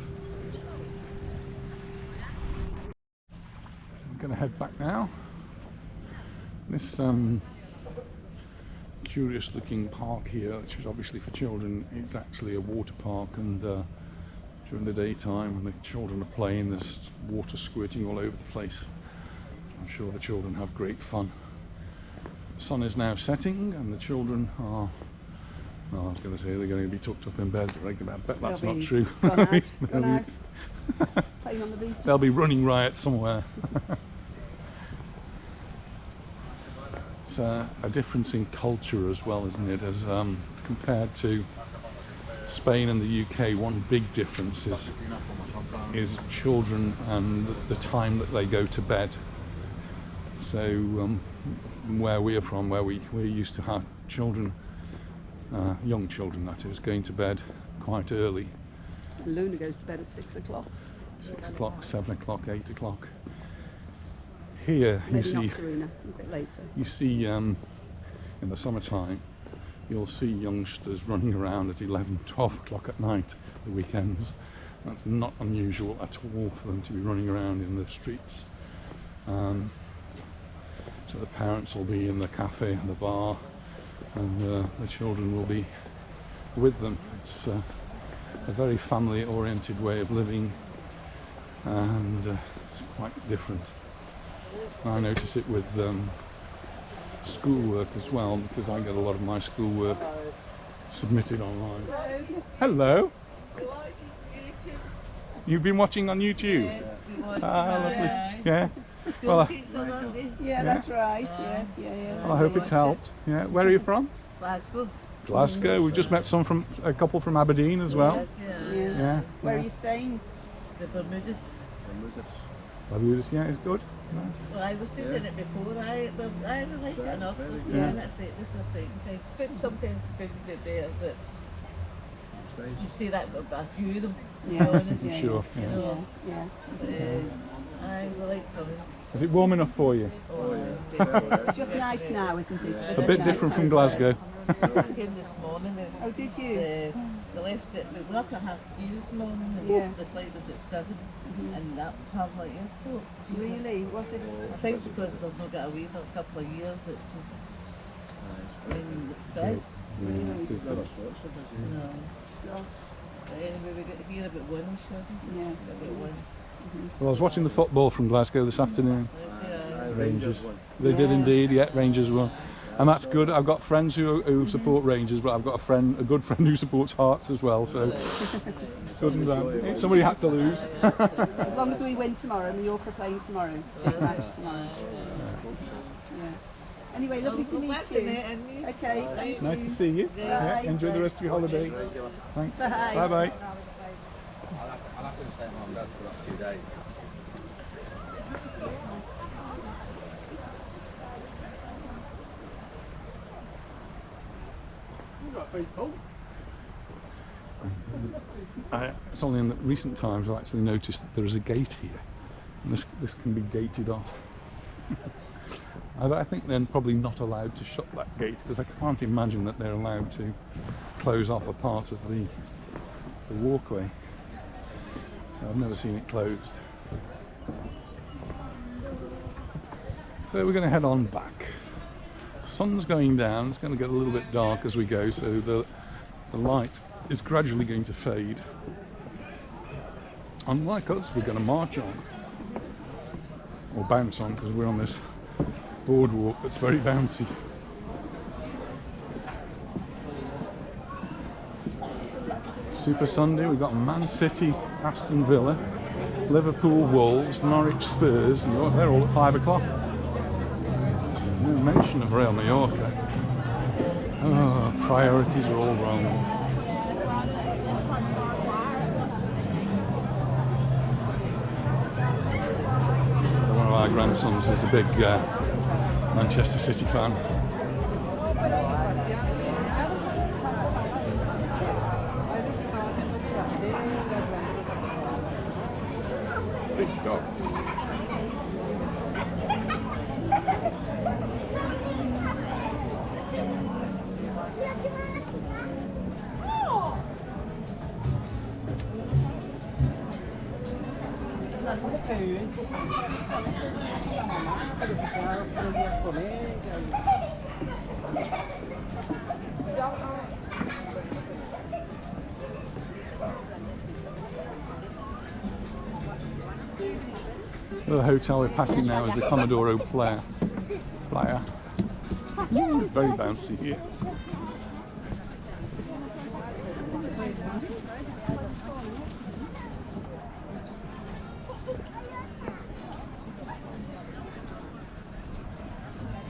I'm going to head back now. This curious looking park here, which is obviously for children, it's actually a water park, and during the daytime when the children are playing there's water squirting all over the place. I'm sure the children have great fun. The sun is now setting and the children are, well, I was going to say they're going to be tucked up in bed, but I bet that's not true. Gone out. Playing on the beach. They'll be running riot somewhere. It's a difference in culture as well, isn't it? As compared to Spain and the UK, one big difference is children and the time that they go to bed. So where we're from, where we used to have children, young children that is, going to bed quite early. Luna goes to bed at 6 o'clock. 6 o'clock, 7 o'clock, 8 o'clock. Here Maybe you see, not Serena, a bit later. you see in the summertime, you'll see youngsters running around at 11, 12 o'clock at night, the weekends. That's not unusual at all for them to be running around in the streets. So the parents will be in the cafe and the bar, and the children will be with them. It's a very family-oriented way of living, and it's quite different. I notice it with schoolwork as well, because I get a lot of my schoolwork submitted online. Hello. You've been watching on YouTube? Yes, we watch. Lovely. Yeah. Well, yeah, that's right. Yes, yeah. well, I hope it's helped. Yeah. Where are you from? Glasgow. Glasgow. We've just met a couple from Aberdeen as well. Yes, Yeah. Where are you staying? The Bermudas. Barbudas, yeah, it's good. Well, I was still in it before. I like it enough. Yeah, that's it. This is the same thing. Sometimes food is a bit better, but you see that a few of them. Yeah, sure. You Yeah. know. I like coming. Is it warm enough for you? It's just nice now, isn't it? A bit different from Glasgow. I came this morning. And did you? They left it. We were up at 3:30 this morning. And the flight was at 7. And that part like airport. Really? Was it? I think because they've not got away for a couple of years, it's just been the best. No. But anyway, we got to hear about one, Yeah. about one. Well, I was watching the football from Glasgow this afternoon. Rangers. They did indeed, yeah, Rangers won. And that's good. I've got friends who support Rangers, but I've got a good friend who supports Hearts as well, so good and bad. Somebody had to lose. As long as we win tomorrow, and Mallorca playing tomorrow. Big match tomorrow. Yeah. Anyway, lovely to meet you. Okay, thank you. Nice to see you. Yeah, enjoy the rest of your holiday. Thanks. Bye. Bye bye. I'll have to stay at Mum and Dad's for about 2 days. It's only in the recent times I've actually noticed that there is a gate here, and this can be gated off. I think they're probably not allowed to shut that gate, because I can't imagine that they're allowed to close off a part of the walkway. So I've never seen it closed. So we're going to head on back. Sun's going down, it's going to get a little bit dark as we go, so the light is gradually going to fade. Unlike us, we're going to march on, or bounce on, because we're on this boardwalk that's very bouncy. Super Sunday, we've got Man City, Aston Villa, Liverpool, Wolves, Norwich, Spurs, and they're all at 5 o'clock. No mention of Real Mallorca. Oh, priorities are all wrong. One of our grandsons is a big Manchester City fan. Big dog. The hotel we're passing now is the Commodore Playa. Very bouncy here.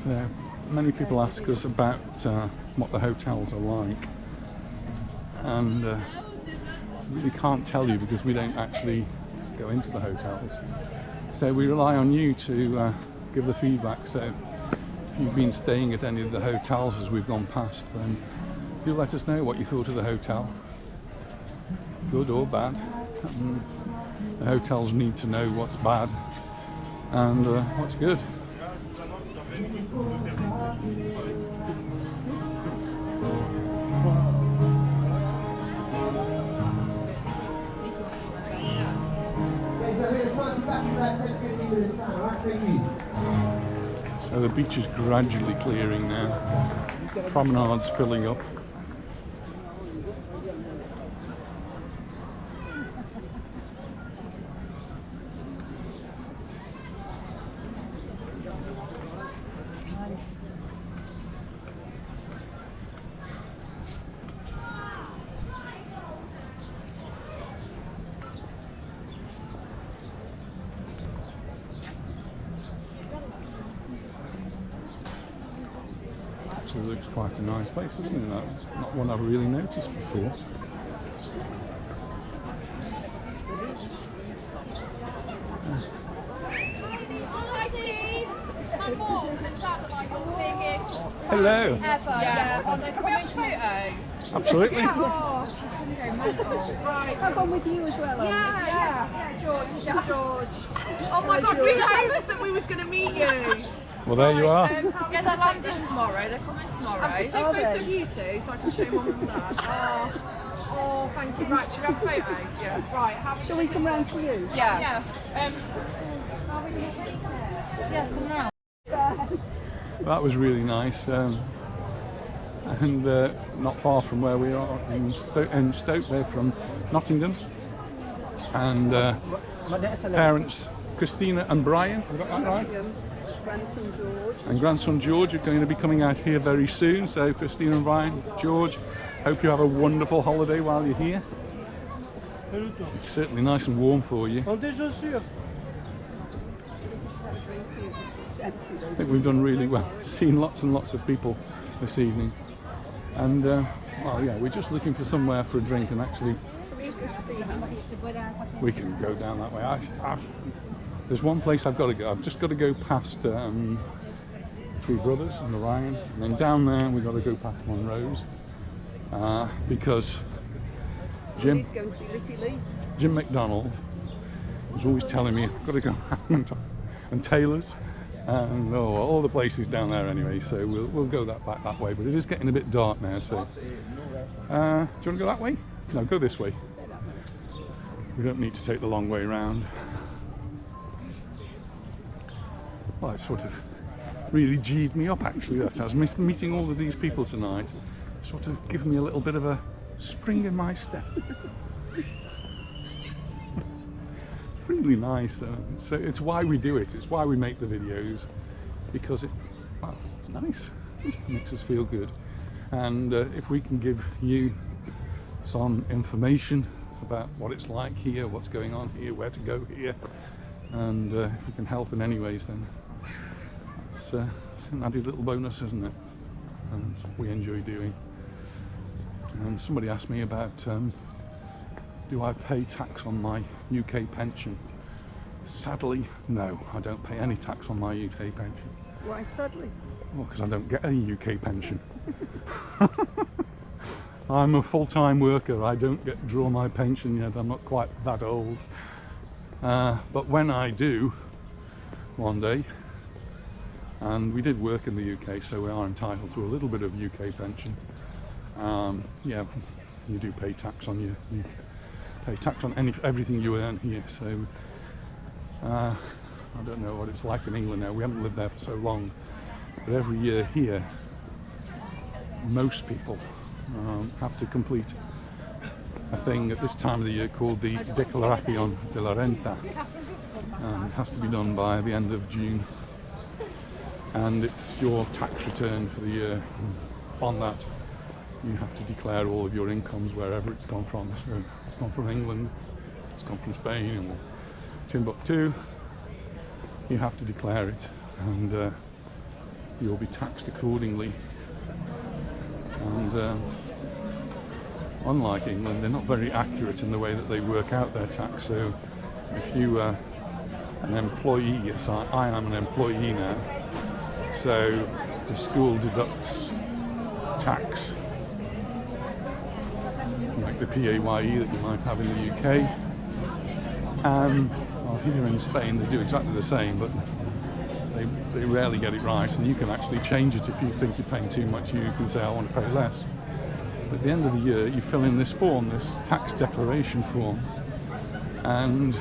So many people ask us about what the hotels are like, and we can't tell you because we don't actually go into the hotels. So we rely on you to give the feedback. So if you've been staying at any of the hotels as we've gone past, then do let us know what you thought of the hotel, good or bad. The hotels need to know what's bad and what's good. So the beach is gradually clearing now. Promenade's filling up. actually looks quite a nice place, doesn't it? That's not one I've really noticed before. Hi Steve! My mum is that like your biggest Hello! ever, yeah. On a coming photo. Absolutely. Oh, she's going to go mental. Right. I've gone with you as well. Yeah, George, this is George. Oh my god, we told us that we was going to meet you. Well, there you are. Yeah, they're landing tomorrow, they're coming tomorrow. I've just taken photos of you two so I can show mum and dad. Oh, thank you. Right, should we have a photo? Yeah. Right, Shall we come round to you? Yeah. Yeah, come round. That was really nice. And not far from where we are in Stoke, they're from Nottingham. And parents Christina and Brian, have I got that right? Grandson George. And grandson George are going to be coming out here very soon. So Christina and Brian, George, hope you have a wonderful holiday while you're here. It's certainly nice and warm for you. I think we've done really well. Seen lots and lots of people this evening. And well, yeah, we're just looking for somewhere for a drink, and actually we can go down that way. There's one place I've got to go. I've just got to go past Three Brothers and Orion, and then down there we've got to go past Monroe's because Jim McDonald was always telling me I've got to go and Taylor's and all the places down there anyway. So we'll go back that way. But it is getting a bit dark now. So do you want to go that way? No, go this way. We don't need to take the long way round. Well, it sort of really G'd me up actually, that I was meeting all of these people tonight. Sort of given me a little bit of a spring in my step. Really nice. So it's why we do it. It's why we make the videos, because well, it's nice. It makes us feel good. And if we can give you some information about what it's like here, what's going on here, where to go here, and if we can help in any ways, then it's an added little bonus, isn't it? And it's what we enjoy doing. And somebody asked me about do I pay tax on my UK pension? Sadly, no, I don't pay any tax on my UK pension. Why sadly? Well, because I don't get any UK pension. I'm a full-time worker. I don't draw my pension yet. I'm not quite that old. But when I do, one day, and we did work in the UK, so we are entitled to a little bit of UK pension. Yeah, you do pay tax on you pay tax on everything you earn here. So I don't know what it's like in England now. We haven't lived there for so long, but every year here, most people have to complete a thing at this time of the year called the Declaración de la Renta, and it has to be done by the end of June, and it's your tax return for the year. On that, you have to declare all of your incomes wherever it's gone from. So it's gone from England, it's gone from Spain or Timbuktu. You have to declare it, and you'll be taxed accordingly. And unlike England, they're not very accurate in the way that they work out their tax. So if you are an employee, yes, I am an employee now, so the school deducts tax, like the PAYE that you might have in the UK. Well, here in Spain they do exactly the same, but they rarely get it right, and you can actually change it if you think you're paying too much. You can say I want to pay less. But at the end of the year you fill in this form, this tax declaration form, and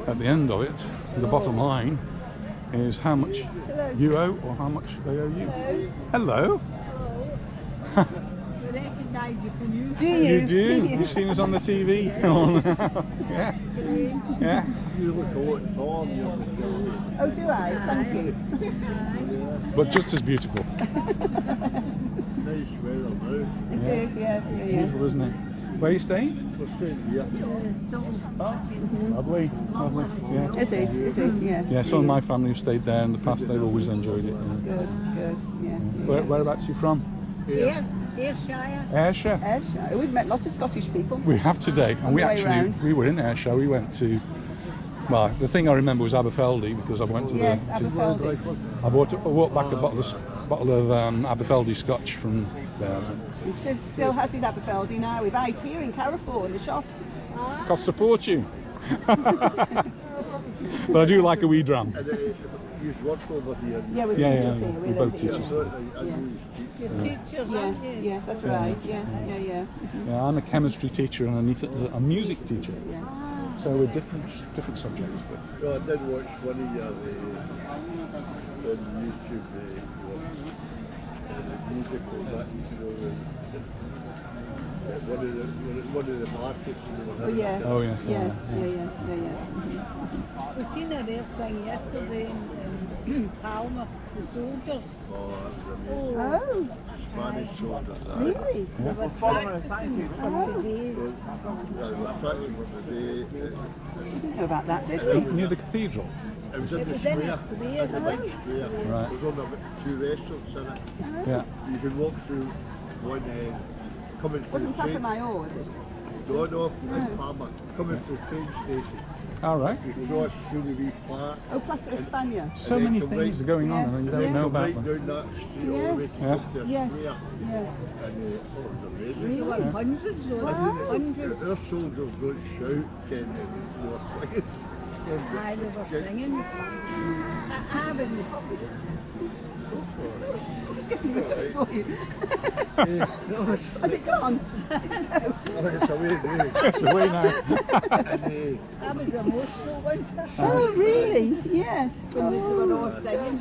at the end of it the bottom line is how much you owe or how much they owe you. Hello. Do you? You do? You've seen us on the TV? Yeah. Yeah. You look a lot tall. Oh, do I? Thank you. But just as beautiful. Nice weather now. It is, yes, it is. Beautiful, isn't it? Where are you staying? We're staying here. Lovely, lovely. Yeah. Is it? Yes. Yeah, some of my family have stayed there in the past. They've always enjoyed it. Yeah. Good, yes. Whereabouts are you from? Here, Ayrshire. Ayrshire. Ayrshire. We've met lots of Scottish people. We have today, and we way actually round. we were in Ayrshire. We went to, well, the thing I remember was Aberfeldy because I went to Yes, the. Aberfeldy. I walked back a bottle of Aberfeldy Scotch from there. He still has his Aberfeldy now. We buy it here in Carrefour in the shop. Costs a fortune. But I do like a wee dram. And you work over here. Yeah, we're Yeah, teachers yeah, here. we're both here. teachers. Yes, that's right. Yes, yeah. Yeah, I'm a chemistry teacher and Anita's a music teacher. Yeah. So we're different subjects. But No, I did watch one of your on YouTube, musical that, one of the markets. Oh yeah. oh yes. Yeah. We seen a real thing yesterday in Palma, the soldiers. Oh, that was amazing. Oh, Spanish soldiers. really? They were practicing for today. They were practicing for the day. We didn't know about that, did we? Near the cathedral. It was in the was square. in the square. In the big square. Right. There was only about 2 restaurants in it. Yeah. You could walk through one end, coming through Wasn't the train. Palmanova, was it? No, in Palma, coming through the train station. All right. You cross through the wee plaque. Oh, Plaza España. So And then many come things right- are going on Yes, and you yeah. don't know Come about right them. down that street all the way to Yeah. get to the Yes. square. Yeah. And it was amazing. There were hundreds of hundreds. Our soldiers don't shout, Ken, and they were singing. Aye, they were singing. I was Has it gone? It's away now. It's away now. And I was emotional one time. Oh, really? Yes. When they were all singing.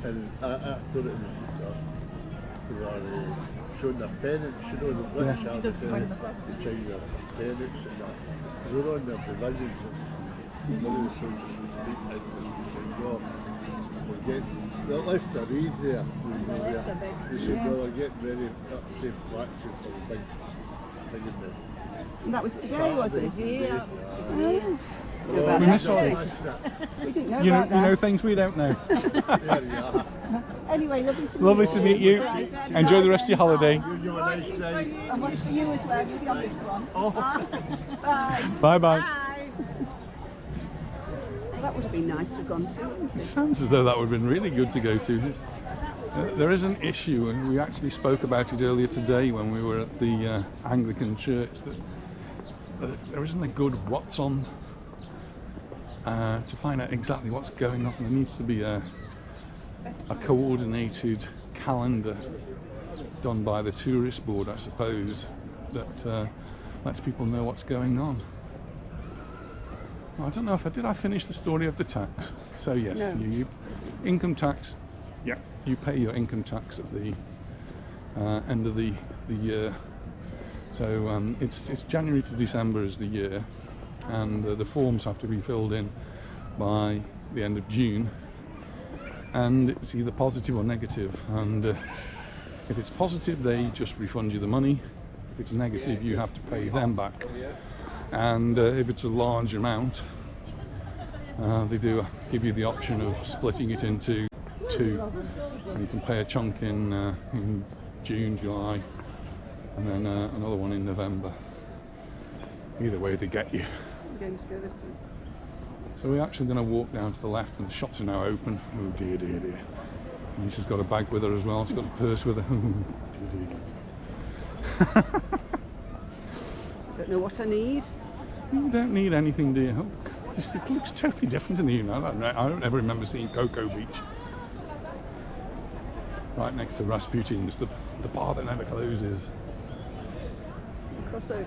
and I thought it was they were showing their pennants, you know, the British have the pennants, the China pennants and that. They were on their pavilions and one of the soldiers was speaking English and saying, no, we're getting, they left a wreath there. They said, no, we're getting ready to take practice for the big thing in the And that was today, was it? Yeah. Oh. Oh, about We that, missed all did this. we didn't know You about know that. things we don't know. There you are. Anyway, lovely to meet Lovely you. to meet you. Enjoy the rest of your holiday. You have a nice day. And much to you as well. You'll be on this one. Oh. Bye. Bye bye. Well, that would have been nice to have gone to, wouldn't It it? sounds as though that would have been really good to go to. There is an issue, and we actually spoke about it earlier today when we were at the Anglican church, that there isn't a good what's on to find out exactly what's going on. There needs to be a coordinated calendar done by the tourist board, I suppose, that lets people know what's going on. I don't know if I finish the story of the tax. So yes, No. you income tax. Yeah, you pay your income tax at the end of the year. So it's January to December is the year, and the forms have to be filled in by the end of June. And it's either positive or negative. And if it's positive, they just refund you the money. If it's negative, you have to pay them back. And if it's a large amount, they do give you the option of splitting it into 2, and you can pay a chunk in June, July, and then another one in November. Either way, they get you. I'm going to go this way. So we're actually going to walk down to the left, and the shops are now open. Oh dear, dear, dear. And she's got a bag with her as well. She's got a purse with her. Oh dear, dear. Don't know what I need. You don't need anything, dear. Oh, it looks totally different in the evening. I don't ever remember seeing Cocoa Beach. Right next to Rasputin's, the bar that never closes. Crossover.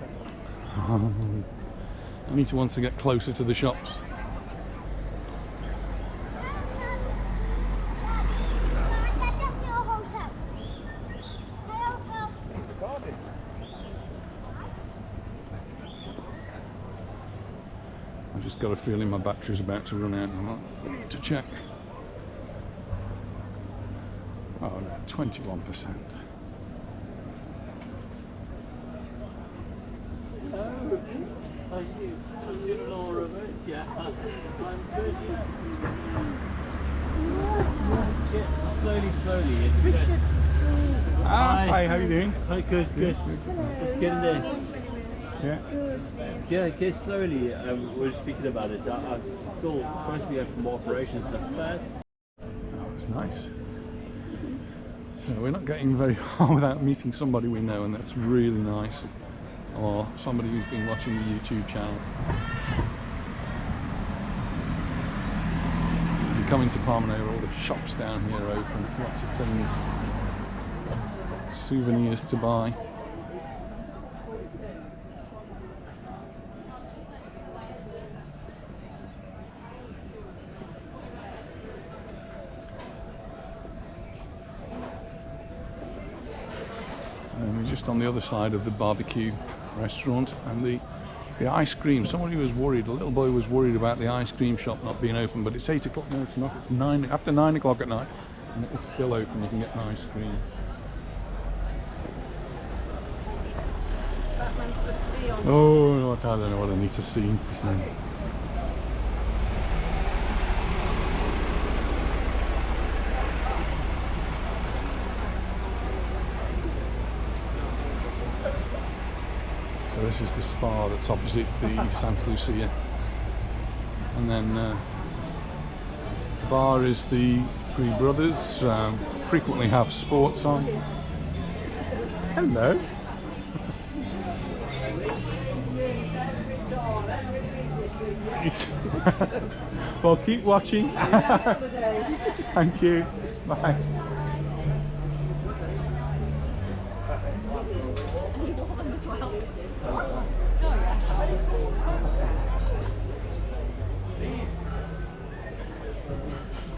Anita wants to get closer to the shops. I've just got a feeling my battery's about to run out. I need to check. Oh no, 21%. Are you Laura Rose? Yeah. I'm good. Slowly. It's Richard. Hi, how are you doing? Hi, good. Let's get in there. Yeah. Yeah, slowly. We were speaking about it. I thought it's supposed to be from operations stuff, but That was nice. So we're not getting very far without meeting somebody we know, and that's really nice. Or somebody who's been watching the YouTube channel. If you come into Palmanova, all the shops down here are open, lots of things, souvenirs to buy. And we're just on the other side of the barbecue restaurant and the ice cream. Somebody was worried, a little boy was worried about the ice cream shop not being open, but it's 8 o'clock. No, it's not. It's after 9 o'clock at night, and it is still open. You can get an ice cream. Oh, I don't know what I need to see. So this is the spa that's opposite the Santa Lucia, and then the bar is the Three Brothers. Frequently have sports on. Hello. Well, keep watching. Thank you. Bye.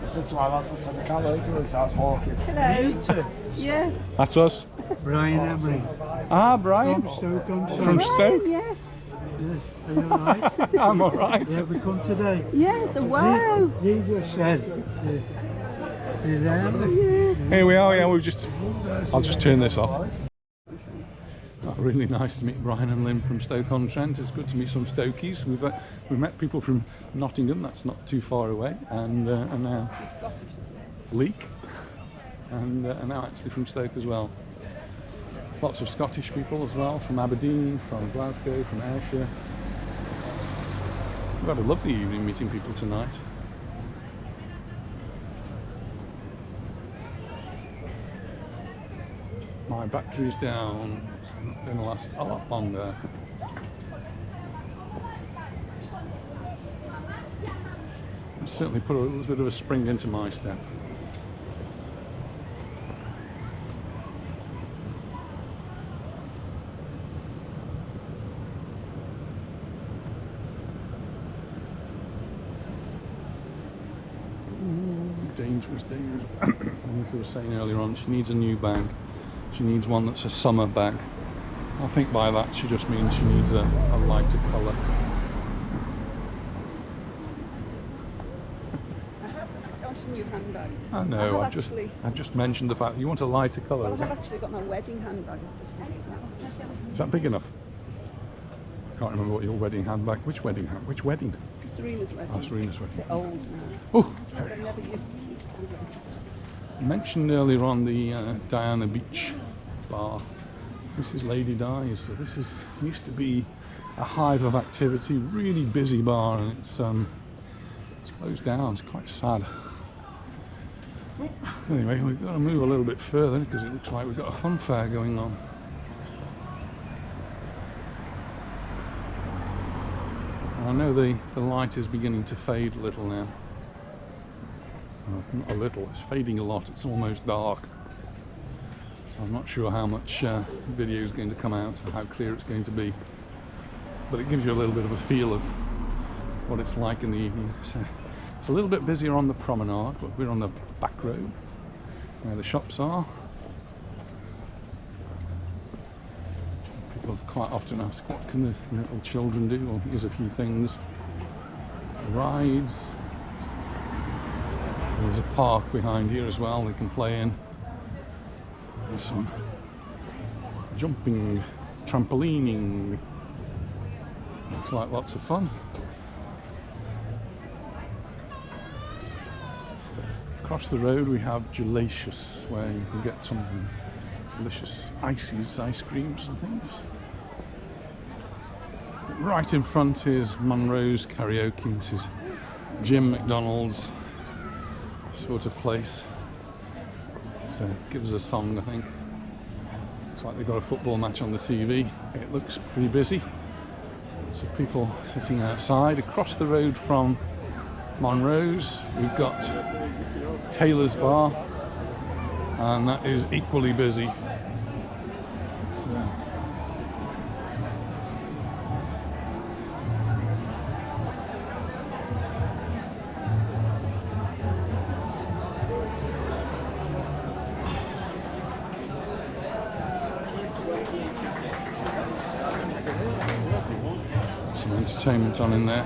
Listen to my lads, I said I can't wait till he starts walking. Hello. Yes. That's us. Brian Emery. Ah, Brian. From Stoke. From Stoke? Yes. Yes. Are you alright? I'm alright. Yeah, we come today. Yes. Wow. He just said, you there? Yes. Here we are. Yeah, I'll just turn this off. Really nice to meet Brian and Lynn from Stoke-on-Trent. It's good to meet some Stokies. We've met people from Nottingham, that's not too far away, and now Leek, and now actually from Stoke as well. Lots of Scottish people as well, from Aberdeen, from Glasgow, from Ayrshire. We've had a lovely evening meeting people tonight. My battery's down. It's not going to last a lot longer. It certainly put a little bit of a spring into my step. Dangerous. Anita was saying earlier on, she needs a new bag. She needs one that's a summer bag. I think by that she just means she needs a lighter colour. I want a new handbag. I know, I've just mentioned the fact that you want a lighter colour. Well, I've actually got my wedding handbag. I suppose I can use that one. Is that big enough? I can't remember what your wedding handbag. Which wedding? Which wedding? Serena's wedding. Oh, Serena's wedding. It's a bit old now. Oh, I've never used it. I mentioned earlier on the Diana Beach bar. This is Lady Di's. So this used to be a hive of activity, really busy bar, and it's closed down. It's quite sad. Anyway, we've got to move a little bit further because it looks like we've got a fun fair going on. I know the light is beginning to fade a little now. Well, not a little, it's fading a lot. It's almost dark. So I'm not sure how much video is going to come out and how clear it's going to be. But it gives you a little bit of a feel of what it's like in the evening. So it's a little bit busier on the promenade, but we're on the back road where the shops are. People quite often ask, what can the little children do? Well, here's a few things. Rides. There's a park behind here as well they can play in. There's some jumping, trampolining. Looks like lots of fun. Across the road we have Gelacious, where you can get some delicious ice creams and things. Right in front is Monroe's Karaoke. This is Jim McDonald's sort of place. So give us a song, I think. Looks like they've got a football match on the TV. It looks pretty busy. So people sitting outside. Across the road from Monroe's we've got Taylor's Bar, and that is equally busy. So. Some entertainment on in there.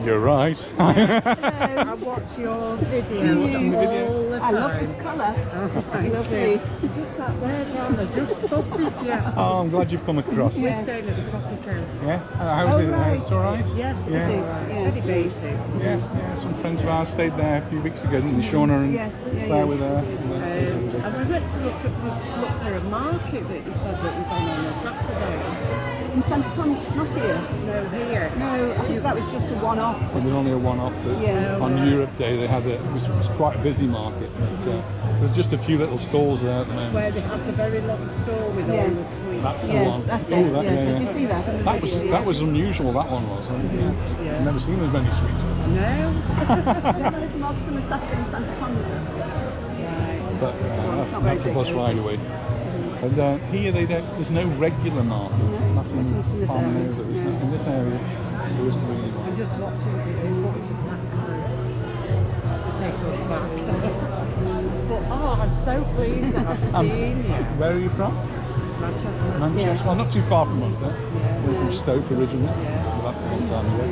You're right. I watch your videos all the time. I love this colour. It's lovely. Just sat there, down. I just spotted you. Oh, I'm glad you've come across. We're staying at the Tropico. Yeah? How's it? Right. It's alright? Yes, it Yeah. is. Very basic. Yeah, some friends of ours stayed there a few weeks ago, didn't they, Shauna and Claire with her. And we went to look for a market that you said that was on a Saturday. In Santa Clara, it's not here. No, here. No, I think that was just a one-off. It was only a one-off, but Yeah. on Europe Day they had it was quite a busy market. But, there's just a few little stalls there at the moment. Where they had the very long store with all the sweets. That's the Yes, one. that's Oh, it. that, Yes. yeah, Did yeah. you see that? On the That was unusual. That one was. I've never seen as many sweets. No. They had a little market on the Saturday in Santa Clara. But that's a bus ride away. And here there's no regular market. Not in this Palmanova. area. There's no- In this area, there isn't really one. I'm just watching because they put a taxi to take us back. But I'm so pleased that I've seen you. Where are you from? Manchester. Manchester. Well, not too far from us then. We're from Stoke originally. But that's a long time ago.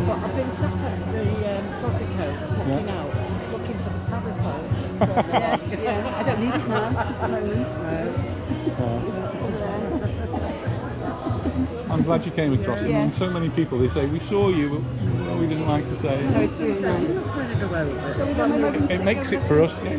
But I've been sat at the Tropico looking out, looking for the parasol. I don't need it now at the moment. I'm glad you came across it. And so many people, they say, we saw you, but well, we didn't like to say. No, it's really nice. I'm not going to go over. It makes it for us. Yeah.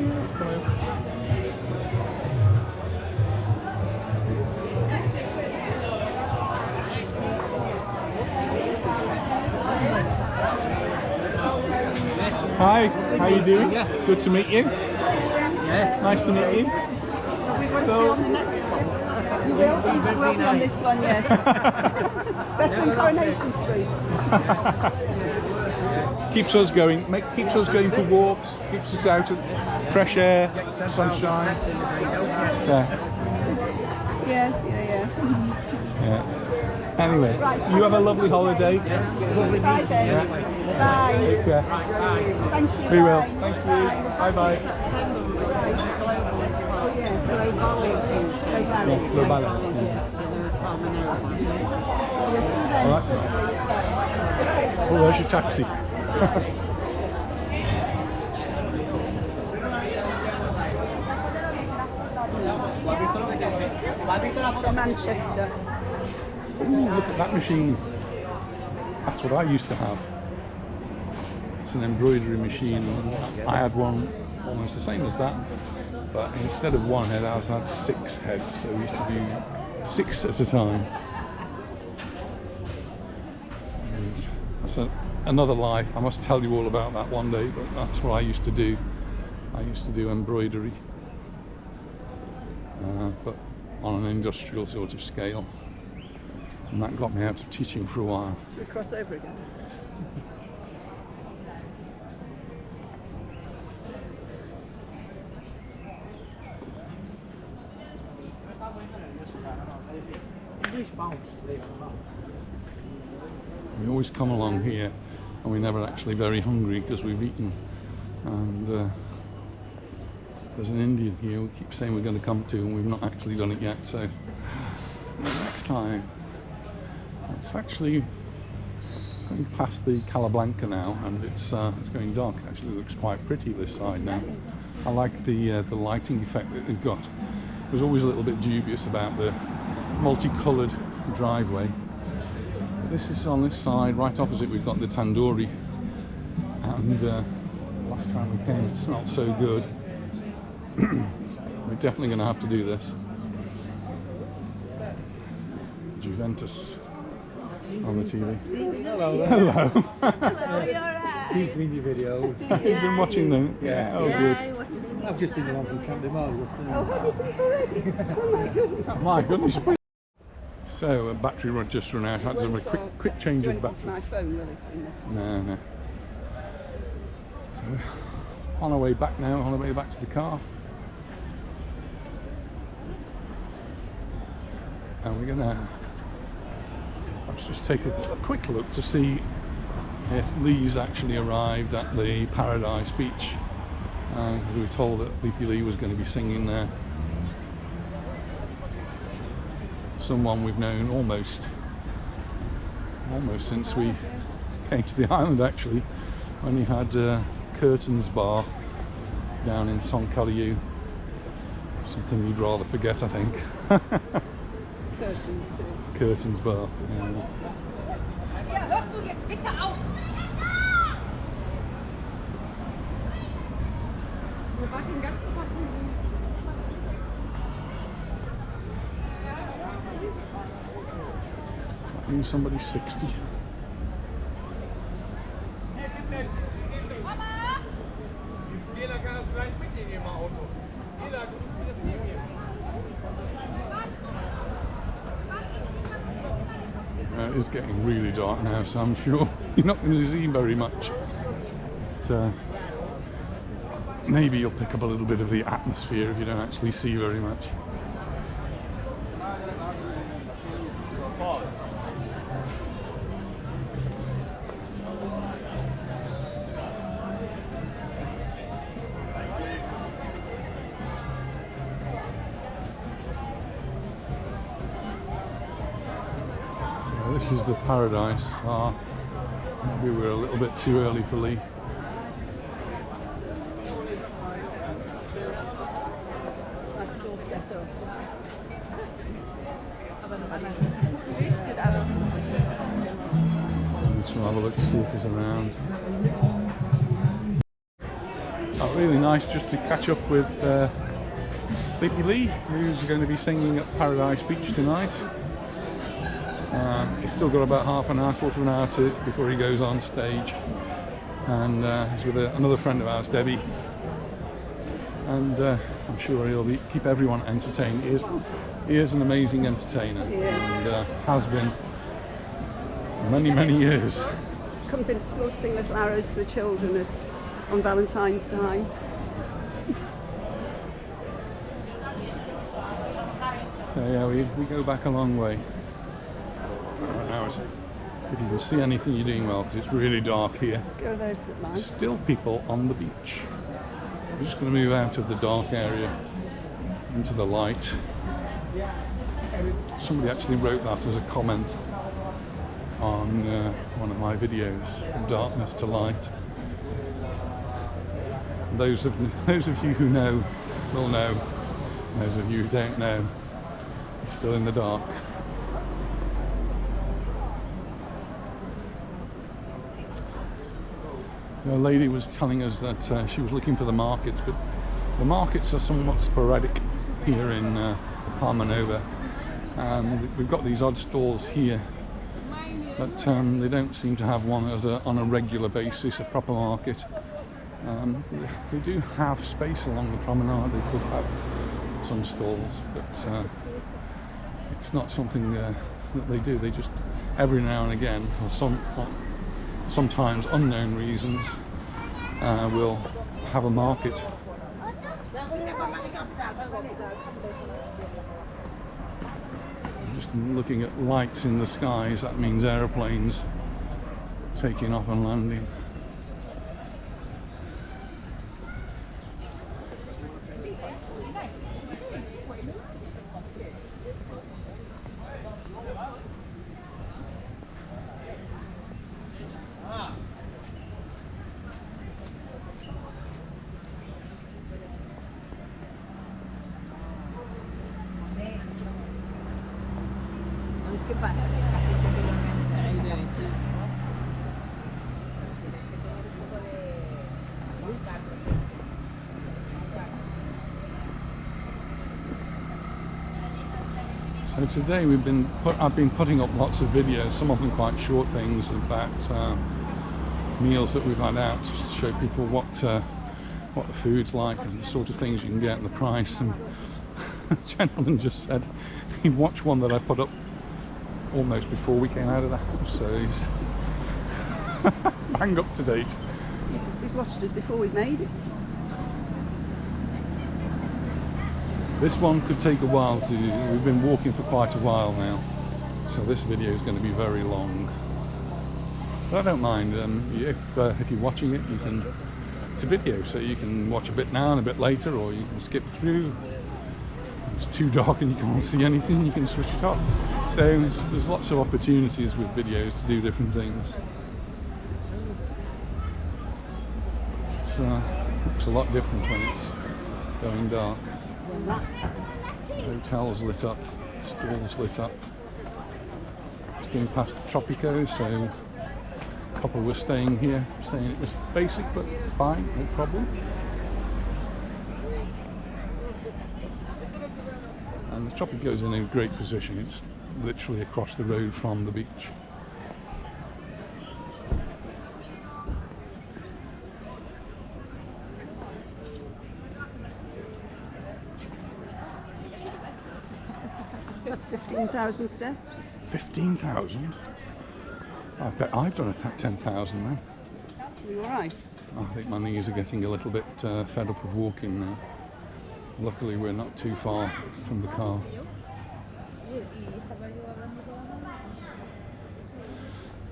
Hi, how you doing? Good to meet you. Nice to meet you. So we want to be on the next one. You will be on this one, yes. Best on Coronation Street. Keeps us going. Keeps us going for walks. Keeps us out of fresh air, sunshine. So, Yes, yeah. Anyway, you have a lovely holiday. Bye then. Yeah. Bye. Take care. Thank you. We will. Bye. Thank you. Bye bye. Baleares. Oh, that's nice. Oh, there's your taxi. Manchester. Ooh, look at that machine. That's what I used to have. It's an embroidery machine. I had one almost the same as that, but instead of one head, I had 6 heads, so we used to do 6 at a time. And that's another life. I must tell you all about that one day, but that's what I used to do. I used to do embroidery, but on an industrial sort of scale. And that got me out of teaching for a while. We cross over again. We always come along here and we're never actually very hungry because we've eaten. And there's an Indian here we keep saying we're going to come to, and we've not actually done it yet, so next time. It's actually going past the Calablanca now, and it's going dark. It actually looks quite pretty this side now. I like the lighting effect that they've got. I was always a little bit dubious about the multicoloured driveway, This is on this side, right opposite we've got the tandoori, and last time we came it smelled so good. We're definitely going to have to do this. Juventus on the TV. Hello. Hello. Hello, you're right. You've seen your videos. You've been watching them? Yeah. Oh, good. I've just seen the one from Camp de Mars. Oh, have you seen it already? Oh my goodness. Oh, my goodness. So, battery run just run out. I had to have a quick change of battery. My phone, Lily, to this. No. So, on our way back now, on our way back to the car. And we're gonna, let's just take a quick look to see if Lee's actually arrived at the Paradise Beach. We were told that Leafy Lee was going to be singing there. Someone we've known almost since we came to the island, actually, when he had Curtains Bar down in Son Caliu. Something you'd rather forget, I think. Curtains too. Curtains Bar, yeah. Ja, hörst du jetzt bitte auf! Wir waren den ganzen Tag That means somebody's 60. It is getting really dark now, so I'm sure you're not going to see very much. But, maybe you'll pick up a little bit of the atmosphere if you don't actually see very much. This is the Paradise Bar. Maybe we're a little bit too early for Lee. Like it's all set up. Let's have a look to see if he's around. Oh, really nice just to catch up with Leafy Lee, who's going to be singing at Paradise Beach tonight. He's still got about half an hour, quarter of an hour before he goes on stage, and he's with another friend of ours, Debbie, and I'm sure he'll keep everyone entertained. He is an amazing entertainer, and has been many years. Comes into school to sing Little Arrows for the children on Valentine's Day. So yeah, we go back a long way. Now, if you can see anything, you're doing well, because it's really dark here. Go there, it's a bit nice. Still people on the beach. We're just going to move out of the dark area into the light. Somebody actually wrote that as a comment on one of my videos, From Darkness to Light. Those of you who know will know. Those of you who don't know, you're still in the dark. A lady was telling us that she was looking for the markets, but the markets are somewhat sporadic here in Palmanova. We've got these odd stalls here, but they don't seem to have one on a regular basis, a proper market. They do have space along the promenade. They could have some stalls, but it's not something that they do. They just, every now and again, for sometimes unknown reasons, will have a market. Just looking at lights in the skies, that means aeroplanes taking off and landing. So today I've been putting up lots of videos, some of them quite short things about meals that we've had out, just to show people what the food's like and the sort of things you can get and the price. And a gentleman just said he'd watched one that I put up almost before we came out of the house, so he's bang up to date. He's watched us before we've made it. This one could take a while to, we've been walking for quite a while now, so this video is going to be very long. But I don't mind, if you're watching it, you can, it's a video, so you can watch a bit now and a bit later, or you can skip through. If it's too dark and you can't see anything, you can switch it off. So there's lots of opportunities with videos to do different things. It looks a lot different when it's going dark. Hotels lit up, stalls lit up. It's going past the Tropico, so a couple were staying here saying it was basic but fine, no problem. And the Tropico's in a great position, it's literally across the road from the beach. About 15,000 steps. 15,000? I bet I've done 10,000 then. Are you alright? I think my knees are getting a little bit fed up of walking now. Luckily we're not too far from the car.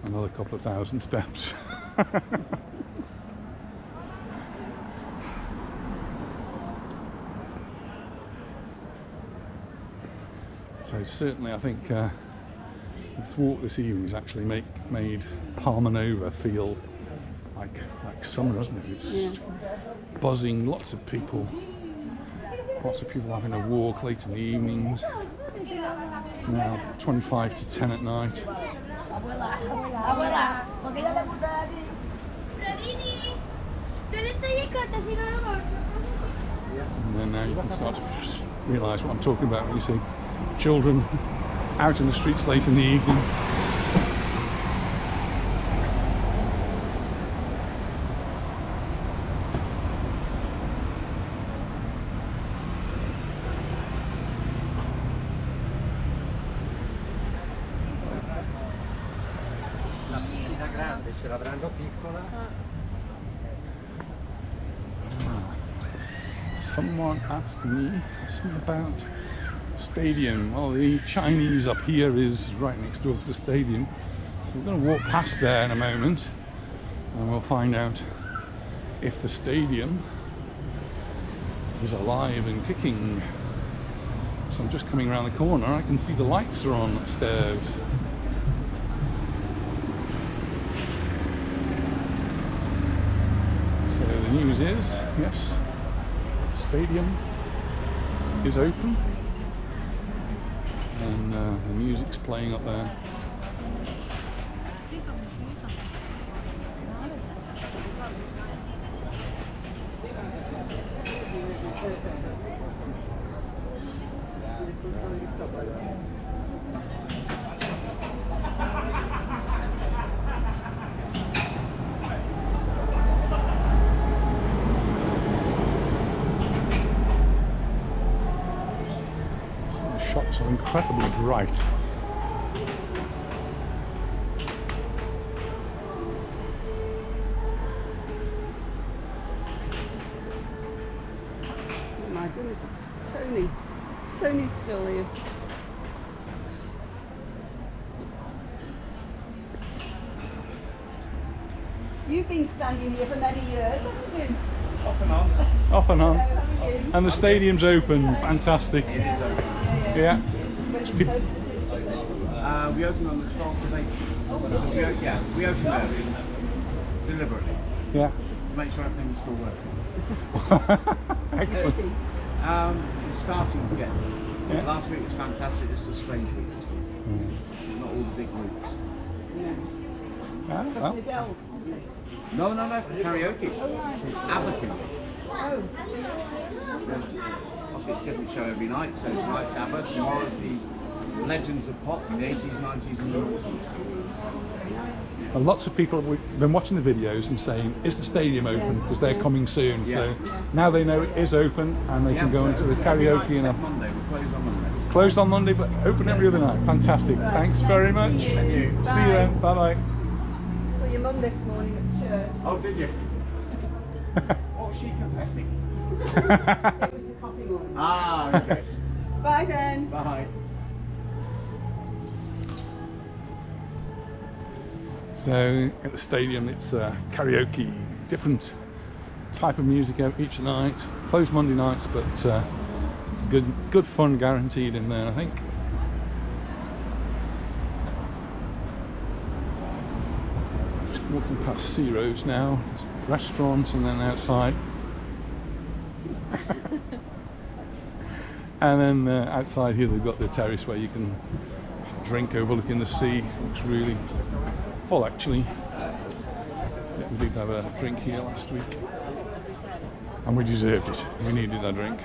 Another couple of thousand steps. So certainly I think this walk this evening has actually made Palmanova feel like summer, hasn't it? It's just buzzing, lots of people having a walk late in the evenings. It's now 25 to 10 at night. And then now you can start to realise what I'm talking about when you see children out in the streets late in the evening. Someone asked me about stadium. Well, the Chinese up here is right next door to the stadium, so we're going to walk past there in a moment and we'll find out if the stadium is alive and kicking. So I'm just coming around the corner, I can see the lights are on upstairs. So the news is, yes, stadium is open. And the music's playing up there. Shops are incredibly bright. Oh my goodness, it's Tony. Tony's still here. You've been standing here for many years, haven't you? Off and on. Off and on. How are you? And the stadium's open. Fantastic. Yeah. We opened on the 12th of April. We opened early, deliberately. Yeah. To make sure everything was still working. Excellent. It's starting to get. Last week was fantastic, it's a strange week. Not all the big groups. Well. No, for karaoke. It's Abbott's. Obviously it's a different show every night, so tonight's Abbott, tomorrow's the legends of pop in the 80s, 90s and 90s. And lots of people have been watching the videos and saying, is the stadium open? Because they're coming soon. Yeah. So now they know it is open and they can go into the karaoke. And Monday, we're closed on Monday. closed on Monday, but open every other night. Fantastic. Thanks very much. See you then. Bye-bye. Saw your mum this morning at church. Oh, did you? What was she confessing? It was a coffee morning. Ah, okay. Bye then. Bye. So at the stadium it's karaoke, different type of music each night. Closed Monday nights, but good fun guaranteed in there, I think. Just walking past Sea Roads now, restaurants, and then outside. And then outside here they've got the terrace where you can drink overlooking the sea. Looks really full actually. We did have a drink here last week and we deserved it. We needed a drink.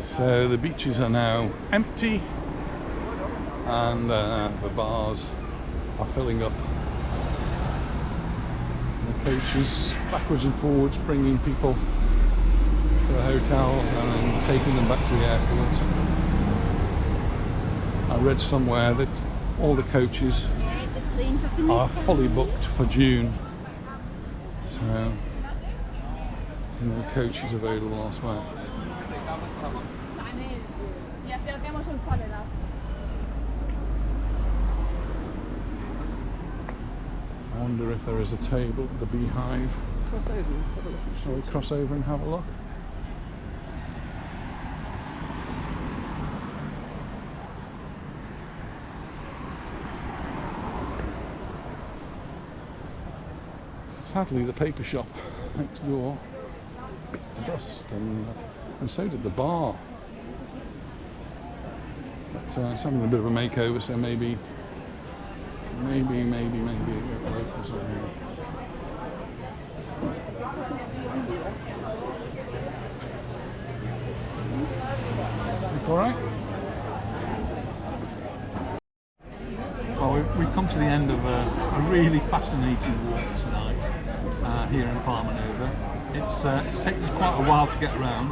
So the beaches are now empty and the bars are filling up. The coaches backwards and forwards bringing people to the hotels and then taking them back to the airport. I read somewhere that all the coaches are fully booked for June. So no coaches available elsewhere. I wonder if there is a table at the Beehive. Cross over and have a look. Shall we cross over and have a look? Sadly, the paper shop next door bit the dust, and so did the bar. But it's having a bit of a makeover, so maybe it locals are here. All right. Well, we've come to the end of a really fascinating walk tonight here in Palmanova. It's taken us quite a while to get around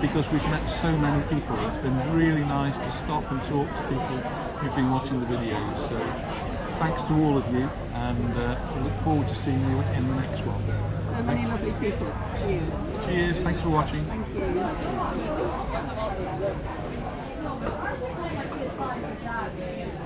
because we've met so many people. It's been really nice to stop and talk to people who've been watching the videos. So thanks to all of you, and we look forward to seeing you in the next one. So many lovely people. Cheers. Cheers, thanks for watching. Thank you.